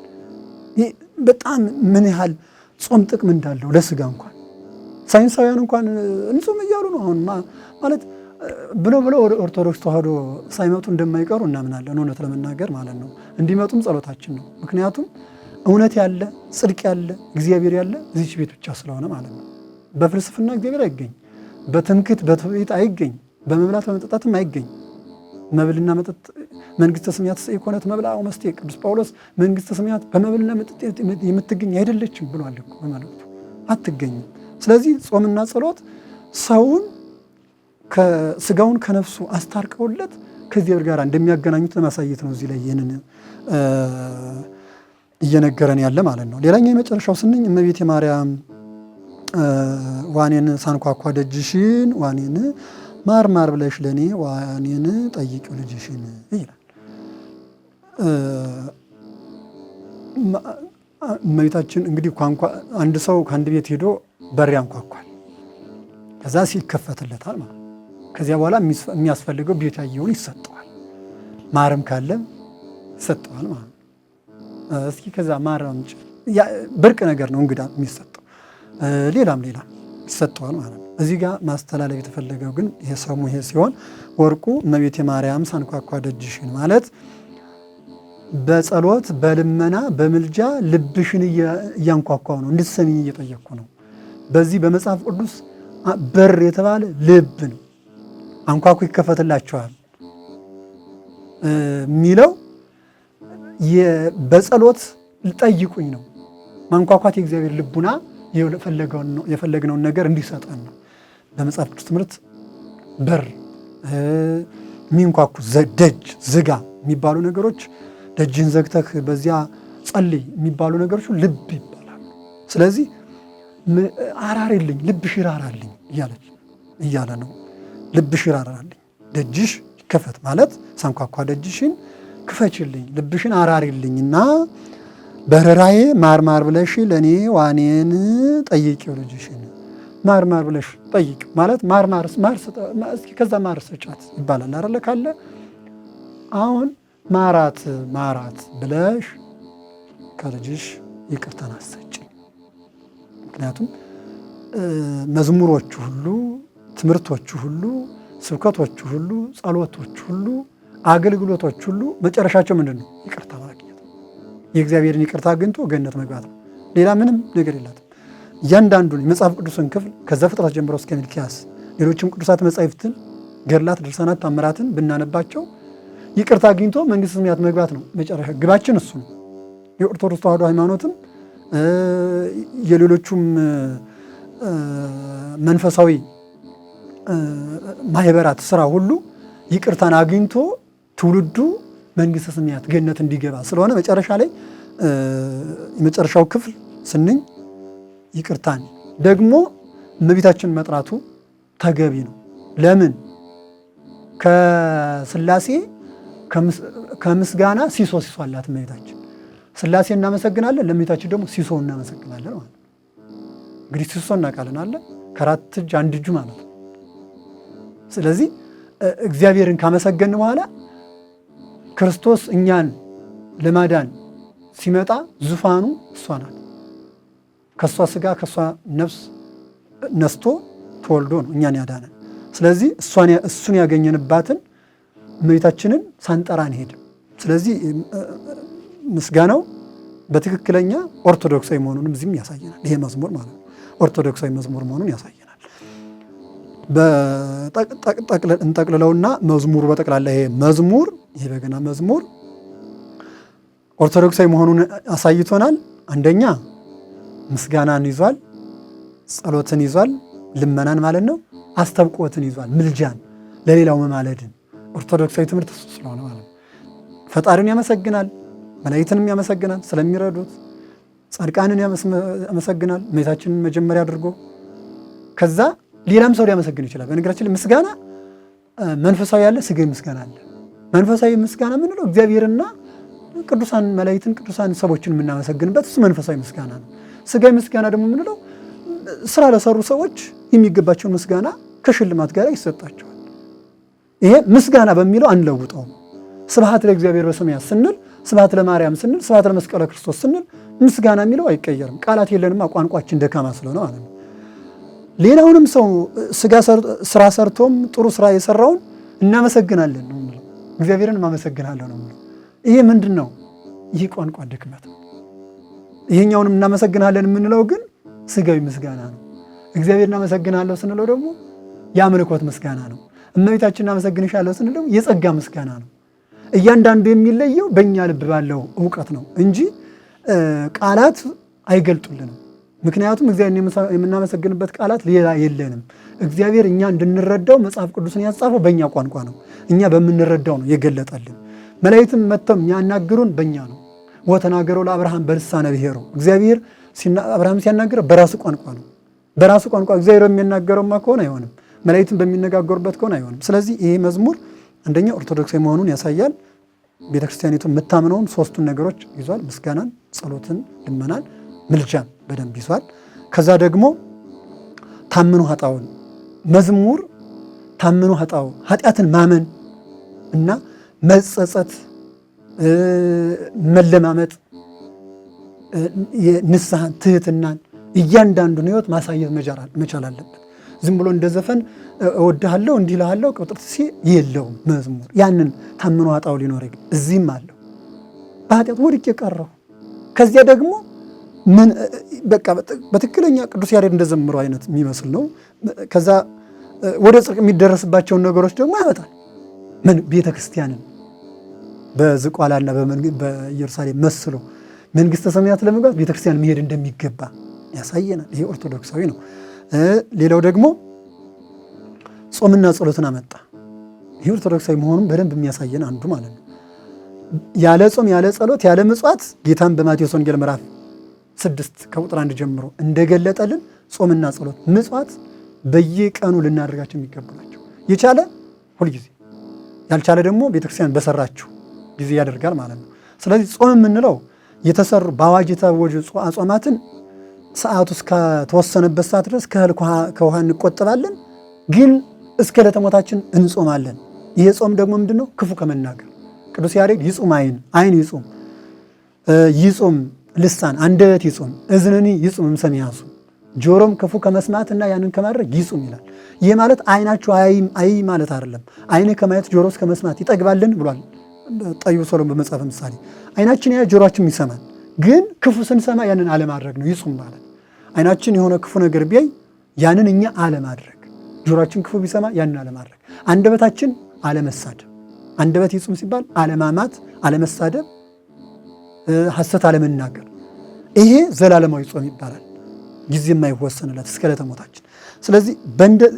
ይህ በጣም ምን ያህል ጾም ጥቅም እንዳለው ለስጋ እንኳን ሳይንሳውያን እንኳን እንጾም እያሉ ነው አሁን ማለት ብሎ ወደ ኦርቶዶክስ ተዋህዶ ሳይመጡ እንደማይቀሩ እናምናለን። እውነት ለመናገር ማለት ነው። እንዲመጡም ጸሎታችን ነው። ምክንያቱም እውነት ያለ ጽድቅ ያለ እግዚአብሔር ያለ እዚች ቤት ብቻ ስለሆነ ማለት ነው። በፍልስፍና እግዚአብሔር አይገኝ፣ በትምክህት በትዕቢት አይገኝ፣ በመብላት በመጠጣትም አይገኝ። መብልና መጠጥ መንግስተ ሰማያት ኢኮነት መብላ ወመስቴ ቅዱስ ጳውሎስ መንግስተ ሰማያት በመብልና መጠጥ የምትገኝ አይደለችም ብሏል እኮ በማለቱ አትገኝም። ስለዚህ ጾምና ጸሎት ሰውን ከስጋውን ከነፍሱ አስታርቀውለት ከእግዚአብሔር ጋር እንደሚያገናኙት ለማሳየት ነው እዚህ ላይ ይህንን እየነገረን ያለ ማለት ነው። ሌላኛው የመጨረሻው ስንኝ እመቤቴ ማርያም ዋኔን ሳንኳኳ ደጅሽን ዋኔን ማር ብለሽ ለኔ ዋኔን ጠይቂው ልጅሽን ይላል። እመቤታችን እንግዲህ አንድ ሰው ከአንድ ቤት ሄዶ በር ያንኳኳል። ከዛ ሲከፈትለታል ማለት ከዚያ በኋላ የሚያስፈልገው ቤት ያየውን ይሰጠዋል። ማርም ካለ ይሰጠዋል ማለት እስኪ ከዛ ማር አምጪ ብርቅ ነገር ነው እንግዳ የሚሰጠው። ሌላም ይሰጠዋል ማለት ነው። እዚህ ጋር ማስተላለፍ የተፈለገው ግን የሰሙ ይሄ ሲሆን ወርቁ እመቤቴ ማርያም ሳንኳኳ ደጅሽን ማለት በጸሎት በልመና በምልጃ ልብሽን እያንኳኳው ነው፣ እንድትሰሚኝ እየጠየቅኩ ነው። በዚህ በመጽሐፍ ቅዱስ በር የተባለ ልብ ነው። አንኳኩ ይከፈትላቸዋል የሚለው በጸሎት ጠይቁኝ ነው። ማንኳኳት የእግዚአብሔር ልቡና የፈለግነውን ነገር እንዲሰጠን ነው። በመጽሐፍ ቅዱስ ትምህርት በር የሚንኳኩ ደጅ ዝጋ የሚባሉ ነገሮች፣ ደጅህን ዘግተህ በዚያ ጸልይ የሚባሉ ነገሮች ልብ ይባላሉ። ስለዚህ አራሪልኝ ልብሽ ይራራልኝ እያለ ነው። ልብሽ ይራራልኝ፣ ደጅሽ ክፈት ማለት ሳንኳኳ ደጅሽን ክፈችልኝ፣ ልብሽን አራሪልኝና በርኅራኄ ማርማር ብለሽ ለእኔ ዋኔን ጠይቂው ልጅሽን። ማርማር ብለሽ ጠይቅ ማለት ማር እስኪ ከዛ ማር ስጫት ይባላል አይደለ? ካለ አሁን ማራት ብለሽ ከልጅሽ ይቅርታን አሰጪ። ምክንያቱም መዝሙሮቹ ሁሉ፣ ትምህርቶቹ ሁሉ፣ ስብከቶቹ ሁሉ፣ ጸሎቶቹ ሁሉ፣ አገልግሎቶች ሁሉ መጨረሻቸው ምንድን ነው? ይቅርታ ማግኘት። የእግዚአብሔርን ይቅርታ አግኝቶ ገነት መግባት ነው። ሌላ ምንም ነገር የላትም። እያንዳንዱን የመጽሐፍ ቅዱስን ክፍል ከዘፍጥረት ጀምሮ እስከ ሚልክያስ ሌሎችም ቅዱሳት መጻሕፍትን፣ ገድላት፣ ድርሳናት፣ ታምራትን ብናነባቸው ይቅርታ አግኝቶ መንግሥተ ሰማያት መግባት ነው መጨረሻ ግባችን እሱ ነው። የኦርቶዶክስ ተዋሕዶ ሃይማኖትም የሌሎቹም መንፈሳዊ ማህበራት ስራ ሁሉ ይቅርታን አግኝቶ ትውልዱ መንግሥተ ሰማያት ገነት እንዲገባ ስለሆነ መጨረሻ ላይ የመጨረሻው ክፍል ስንኝ ይቅርታን ደግሞ እመቤታችን መጥራቱ ተገቢ ነው። ለምን? ከሥላሴ ከምስጋና ሲሶ አላት እመቤታችን። ሥላሴ እናመሰግናለን፣ ለእመቤታችን ደግሞ ሲሶ እናመሰግናለን ማለት ነው። እንግዲህ ሲሶ እናውቃለን አለ ከአራት እጅ አንድ እጁ ማለት ነው። ስለዚህ እግዚአብሔርን ካመሰገን በኋላ ክርስቶስ እኛን ለማዳን ሲመጣ ዙፋኑ እሷ ናት። ከእሷ ስጋ ከእሷ ነፍስ ነስቶ ተወልዶ ነው እኛን ያዳነን። ስለዚህ እሱን ያገኘንባትን እመቤታችንን ሳንጠራ አንሄድም። ስለዚህ ምስጋናው በትክክለኛ ኦርቶዶክሳዊ መሆኑንም እዚህም ያሳየናል። ይሄ መዝሙር ማለት ነው ኦርቶዶክሳዊ መዝሙር መሆኑን ያሳየናል። እንጠቅልለውና መዝሙሩ በጠቅላላ ይሄ መዝሙር ይሄ በገና መዝሙር ኦርቶዶክሳዊ መሆኑን አሳይቶናል። አንደኛ ምስጋናን ይዟል፣ ጸሎትን ይዟል፣ ልመናን ማለት ነው። አስተብቆትን ይዟል፣ ምልጃን፣ ለሌላው መማለድን። ኦርቶዶክሳዊ ትምህርት እሱ ስለሆነ ማለት ነው። ፈጣሪን ያመሰግናል፣ መላእክትንም ያመሰግናል ስለሚረዱት፣ ጻድቃንን ያመሰግናል እመቤታችንን መጀመሪያ አድርጎ። ከዛ ሌላም ሰው ሊያመሰግን ይችላል። በነገራችን ላይ ምስጋና መንፈሳዊ ያለ፣ ስጋዊ ምስጋና አለ። መንፈሳዊ ምስጋና የምንለው እግዚአብሔርና ቅዱሳን መላእክትን ቅዱሳን ሰዎችን የምናመሰግንበት እሱ መንፈሳዊ ምስጋና ነው። ስጋዊ ምስጋና ደግሞ የምንለው ስራ ለሰሩ ሰዎች የሚገባቸውን ምስጋና ከሽልማት ጋር ይሰጣቸዋል። ይሄ ምስጋና በሚለው አንለውጠውም። ስብሐት ለእግዚአብሔር በሰማያት ስንል፣ ስብሐት ለማርያም ስንል፣ ስብሐት ለመስቀለ ክርስቶስ ስንል ምስጋና የሚለው አይቀየርም። ቃላት የለንማ፣ ቋንቋችን ደካማ ስለሆነ ማለት ነው። ሌላውንም ሰው ስራ ሰርቶም ጥሩ ስራ የሰራውን እናመሰግናለን ነው የምለው። እግዚአብሔርን አመሰግናለሁ ነው የምለው። ይሄ ምንድን ነው? ይህ ቋንቋ ድክመት ነው። ይሄኛውንም እናመሰግናለን የምንለው ግን ስጋዊ ምስጋና ነው። እግዚአብሔር እናመሰግናለሁ ስንለው ደግሞ የአምልኮት ምስጋና ነው። እመቤታችን እናመሰግንሻለሁ ስንል ደግሞ የጸጋ ምስጋና ነው። እያንዳንዱ የሚለየው በእኛ ልብ ባለው እውቀት ነው እንጂ ቃላት አይገልጡልንም። ምክንያቱም እግዚአብሔር የምናመሰግንበት ቃላት ሌላ የለንም። እግዚአብሔር እኛ እንድንረዳው መጽሐፍ ቅዱስን ያጻፈው በእኛ ቋንቋ ነው። እኛ በምንረዳው ነው የገለጠልን። መላእክትም መጥተው የሚያናግሩን በእኛ ነው። ወተናገረው ለአብርሃም በልሳነ ብሔሩ። እግዚአብሔር አብርሃም ሲያናገረው በራሱ ቋንቋ ነው። በራሱ ቋንቋ እግዚአብሔር የሚናገረውማ ከሆነ አይሆንም። መላእክትም በሚነጋገሩበት ከሆነ አይሆንም። ስለዚህ ይሄ መዝሙር አንደኛ ኦርቶዶክሳዊ መሆኑን ያሳያል። ቤተክርስቲያኒቱ የምታምነውን ሶስቱን ነገሮች ይዟል። ምስጋናን፣ ጸሎትን፣ ልመናን፣ ምልጃን በደንብ ይዟል። ከዛ ደግሞ ታምኑ ኃጣውን መዝሙር ታምኑ ኃጣው ኃጢአትን ማመን እና መጸጸት፣ መለማመጥ፣ ንስሐን፣ ትህትናን እያንዳንዱን ህይወት ማሳየት መቻል አለበት። ዝም ብሎ እንደ ዘፈን እወድሃለሁ እንዲህ እልሃለሁ ቅጥርት የለውም መዝሙር። ያንን ታምኑ ኃጣው ሊኖር እዚህም አለው። በኃጢአት ወድቄ ቀረሁ። ከዚያ ደግሞ ምን በቃ በትክክለኛ ቅዱስ ያሬድ እንደዘምሩ አይነት የሚመስል ነው። ከዛ ወደ ጽድቅ የሚደረስባቸውን ነገሮች ደግሞ ያመጣል። ምን ቤተ ክርስቲያንን በዝቋላና በኢየሩሳሌም መስሎ መንግስተ ሰማያት ለመግባት ቤተ ክርስቲያን መሄድ እንደሚገባ ያሳየናል። ይሄ ኦርቶዶክሳዊ ነው። ሌላው ደግሞ ጾምና ጸሎትን አመጣ። ይሄ ኦርቶዶክሳዊ መሆኑን በደንብ የሚያሳየን አንዱ ማለት ነው። ያለ ጾም ያለ ጸሎት ያለ ምጽዋት ጌታን በማቴዎስ ወንጌል ምዕራፍ 6 ከቁጥር 1 ጀምሮ እንደገለጠልን ጾምና ጸሎት፣ ምጽዋት በየቀኑ ልናደርጋቸው የሚገቡ ናቸው። የቻለ ሁልጊዜ ያልቻለ ደግሞ ቤተክርስቲያን በሰራችሁ ጊዜ ያደርጋል ማለት ነው። ስለዚህ ጾም የምንለው የተሰሩ በአዋጅ የታወጁ አጾማትን ሰዓቱ እስከተወሰነበት ሰዓት ድረስ ከእህል ከውሃ እንቆጠባለን፣ ግን እስከ ዕለተ ሞታችን እንጾማለን። ይሄ ጾም ደግሞ ምንድነው? ክፉ ከመናገር ቅዱስ ያሬድ ይጹም አይን ይጹም ይጹም ልሳን አንደበት ይጹም እዝንኒ ይጹም እምሰሚያሱ ጆሮም ክፉ ከመስማትና ያንን ከማድረግ ይጹም ይላል። ይሄ ማለት አይናችሁ አይ ማለት አይደለም። አይን ከማየት ጆሮ እስከ መስማት ይጠግባልን ብሏል ጠቢቡ ሰሎሞን በመጽሐፈ ምሳሌ። አይናችን ያ ጆሮአችን ይሰማል፣ ግን ክፉ ስንሰማ ያንን አለማድረግ ነው ይጹም ማለት። አይናችን የሆነ ክፉ ነገር ቢያይ ያንን እኛ አለማድረግ፣ ጆሮአችን ክፉ ቢሰማ ያንን አለማድረግ። አንደበታችን አለመሳደብ፣ አንደበት ይጹም ሲባል አለማማት፣ አለመሳደብ፣ ሐሰት አለመናገር። ይሄ ዘላለማዊ ጾም ይባላል፣ ጊዜ የማይወሰንለት እስከ ዕለተ ሞታችን። ስለዚህ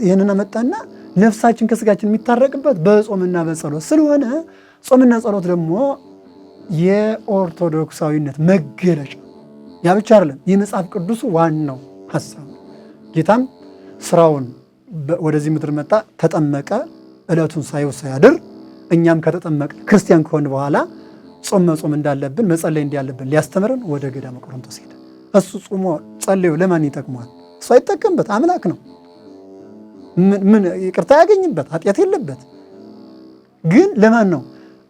ይህንን አመጣና ነፍሳችን ከስጋችን የሚታረቅበት በጾምና በጸሎት ስለሆነ ጾምና ጸሎት ደግሞ የኦርቶዶክሳዊነት መገለጫ። ያ ብቻ አይደለም፣ የመጽሐፍ ቅዱሱ ዋናው ሐሳብ ነው። ጌታም ስራውን ወደዚህ ምድር መጣ፣ ተጠመቀ፣ ዕለቱን ሳያድር እኛም ከተጠመቀ ክርስቲያን ከሆን በኋላ ጾም መጾም እንዳለብን መጸለይ እንዳለብን ሊያስተምረን ወደ ገዳመ ቆሮንቶስ ሄደ። እሱ ጾሞ ጸልዮ ለማን ይጠቅመዋል? እሱ አይጠቀምበት፣ አምላክ ነው። ምን ይቅርታ ያገኝበት፣ ኃጢአት የለበት። ግን ለማን ነው?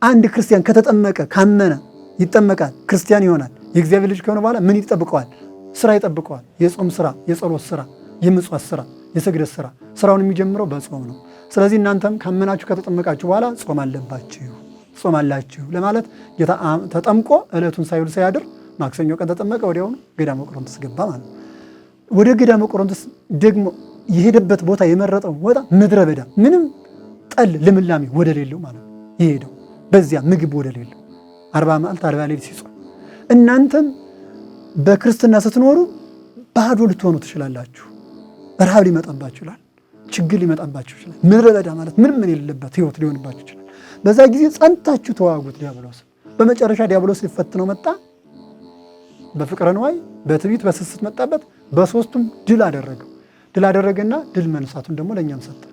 አንድ ክርስቲያን ከተጠመቀ ካመነ ይጠመቃል፣ ክርስቲያን ይሆናል። የእግዚአብሔር ልጅ ከሆነ በኋላ ምን ይጠብቀዋል? ስራ ይጠብቀዋል። የጾም ስራ፣ የጸሎት ስራ፣ የምጽዋት ስራ፣ የስግደት ስራ። ስራውን የሚጀምረው በጾም ነው። ስለዚህ እናንተም ካመናችሁ ከተጠመቃችሁ በኋላ ጾም አላችሁ ለማለት ጌታ ተጠምቆ ዕለቱን ሳይውል ሳያድር ማክሰኞ ቀን ተጠመቀ፣ ወዲያውኑ ገዳመ ቆሮንቶስ ገባ ማለት ነው። ወደ ገዳመ ቆሮንቶስ ደግሞ የሄደበት ቦታ የመረጠው ቦታ ምድረ በዳ ምንም ጠል ልምላሜ ወደ ሌለው ማለት ነው የሄደው። በዚያ ምግብ ወደ ሌለው 40 መዓልት 40 ሌሊት ሲጾም። እናንተም በክርስትና ስትኖሩ ባዶ ልትሆኑ ትችላላችሁ። ረሃብ ሊመጣባችሁ ይችላል፣ ችግር ሊመጣባችሁ ይችላል። ምድረ በዳ ማለት ምንም የሌለበት ህይወት ሊሆንባችሁ ይችላል። በዛ ጊዜ ጸንታችሁ ተዋጉት ዲያብሎስ። በመጨረሻ ዲያብሎስ ሊፈትነው መጣ። በፍቅረ ንዋይ፣ በትዕቢት፣ በስስት መጣበት። በሶስቱም ድል አደረገና ድል መንሳቱን ደግሞ ለእኛም ሰጠ።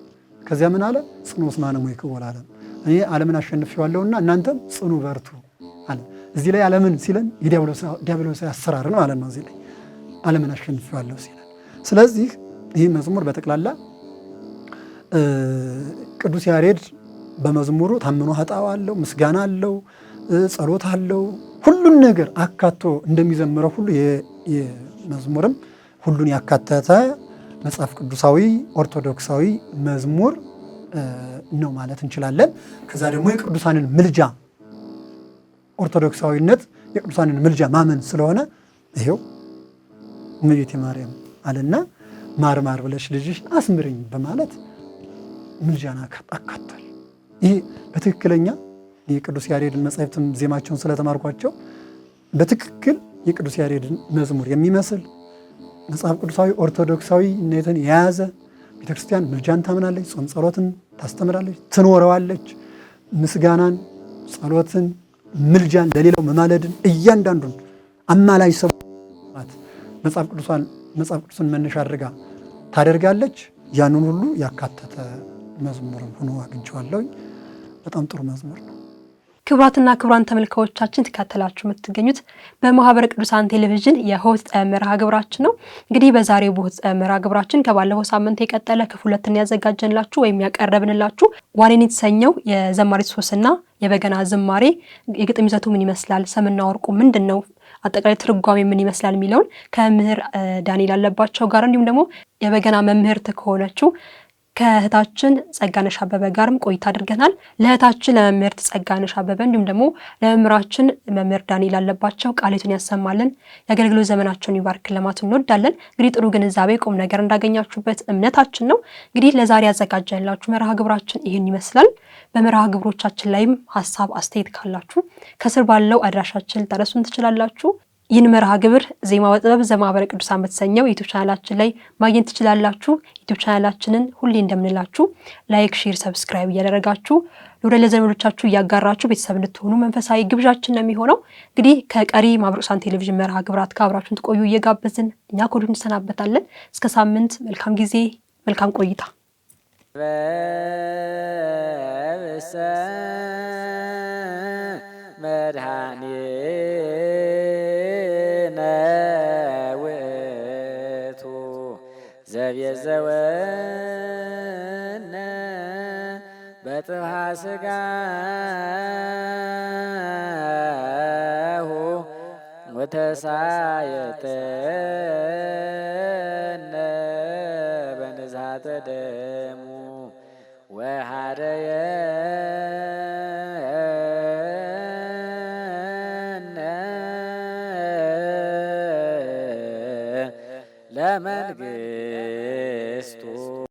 ከዚያ ምን አለ? ጽኑ እስማነ ሞይክዎ ለዓለም፣ እኔ ዓለምን አሸንፌዋለሁና እናንተም ጽኑ በርቱ አለ። እዚህ ላይ ዓለምን ሲለን የዲያብሎስ አሰራር ነው ማለት ነው። እዚህ ላይ ዓለምን አሸንፌዋለሁ ሲለን፣ ስለዚህ ይህ መዝሙር በጠቅላላ ቅዱስ ያሬድ በመዝሙሩ ታምኖ ሀጣው አለው፣ ምስጋና አለው፣ ጸሎት አለው። ሁሉን ነገር አካቶ እንደሚዘምረው ሁሉ የመዝሙርም ሁሉን ያካተተ መጽሐፍ ቅዱሳዊ ኦርቶዶክሳዊ መዝሙር ነው ማለት እንችላለን። ከዛ ደግሞ የቅዱሳንን ምልጃ ኦርቶዶክሳዊነት የቅዱሳንን ምልጃ ማመን ስለሆነ ይሄው እመቤቴ ማርያም አለና ማርማር ብለሽ ልጅሽ አስምርኝ በማለት ምልጃን አካቷል። ይህ በትክክለኛ የቅዱስ ያሬድን መጻሕፍትም ዜማቸውን ስለተማርኳቸው በትክክል የቅዱስ ያሬድን መዝሙር የሚመስል መጽሐፍ ቅዱሳዊ ኦርቶዶክሳዊነትን የያዘ ቤተክርስቲያን ምልጃን ታምናለች፣ ጾም ጸሎትን ታስተምራለች፣ ትኖረዋለች። ምስጋናን፣ ጸሎትን፣ ምልጃን፣ ለሌላው መማለድን እያንዳንዱን አማላጅ ሰባት መጽሐፍ ቅዱስን መነሻ አድርጋ ታደርጋለች። ያንን ሁሉ ያካተተ መዝሙር ሆኖ አግኝቼዋለሁ። በጣም ጥሩ መዝሙር ነው። ክቡራትና ክቡራን ተመልካዮቻችን ተከታተላችሁ የምትገኙት በማህበረ ቅዱሳን ቴሌቪዥን የሆት መርሃ ግብራችን ነው። እንግዲህ በዛሬው በሆት መርሃ ግብራችን ከባለፈው ሳምንት የቀጠለ ክፍል 2 ያዘጋጀንላችሁ ወይም ያቀረብንላችሁ ዋኔን የተሰኘው የዘማሪት ሶስና የበገና ዝማሬ የግጥም ይዘቱ ምን ይመስላል፣ ሰምና ወርቁ ምንድነው፣ አጠቃላይ ትርጓሜ ምን ይመስላል የሚለውን ከመምህር ዳንኤል አለባቸው ጋር እንዲሁም ደግሞ የበገና መምህርት ከሆነችው ከእህታችን ጸጋነሽ አበበ ጋርም ቆይታ አድርገናል። ለእህታችን ለመምህርት ጸጋነሽ አበበ እንዲሁም ደግሞ ለመምህራችን መምህር ዳንኤል አለባቸው ቃሌቱን ያሰማልን፣ የአገልግሎት ዘመናቸውን ይባርክ ለማለት እንወዳለን። እንግዲህ ጥሩ ግንዛቤ ቁም ነገር እንዳገኛችሁበት እምነታችን ነው። እንግዲህ ለዛሬ ያዘጋጀንላችሁ መርሃ ግብራችን ይህን ይመስላል። በመርሃ ግብሮቻችን ላይም ሀሳብ አስተያየት ካላችሁ ከስር ባለው አድራሻችን ልታደርሱን ትችላላችሁ። ይህን መርሃ ግብር ዜማ ወጥበብ ዘማህበረ ቅዱሳን በተሰኘው ዩቲዩብ ቻናላችን ላይ ማግኘት ትችላላችሁ። ዩቲዩብ ቻናላችንን ሁሌ እንደምንላችሁ ላይክ፣ ሼር፣ ሰብስክራይብ እያደረጋችሁ ለወዳጅ ዘመዶቻችሁ እያጋራችሁ ቤተሰብ እንድትሆኑ መንፈሳዊ ግብዣችን ነው የሚሆነው። እንግዲህ ከቀሪ ማህበረ ቅዱሳን ቴሌቪዥን መርሃ ግብራት ጋር አብራችሁን ትቆዩ እየጋበዝን እኛ ከወዲሁ እንሰናበታለን። እስከ ሳምንት መልካም ጊዜ፣ መልካም ቆይታ። ለነፍሰ መድኃኒነ ውእቱ ዘቤዘወነ በጥብሐ ሥጋሁ ወተሳየጠነ በንዝሐተ ደሙ ወሃደየነ ለመንግሥቱ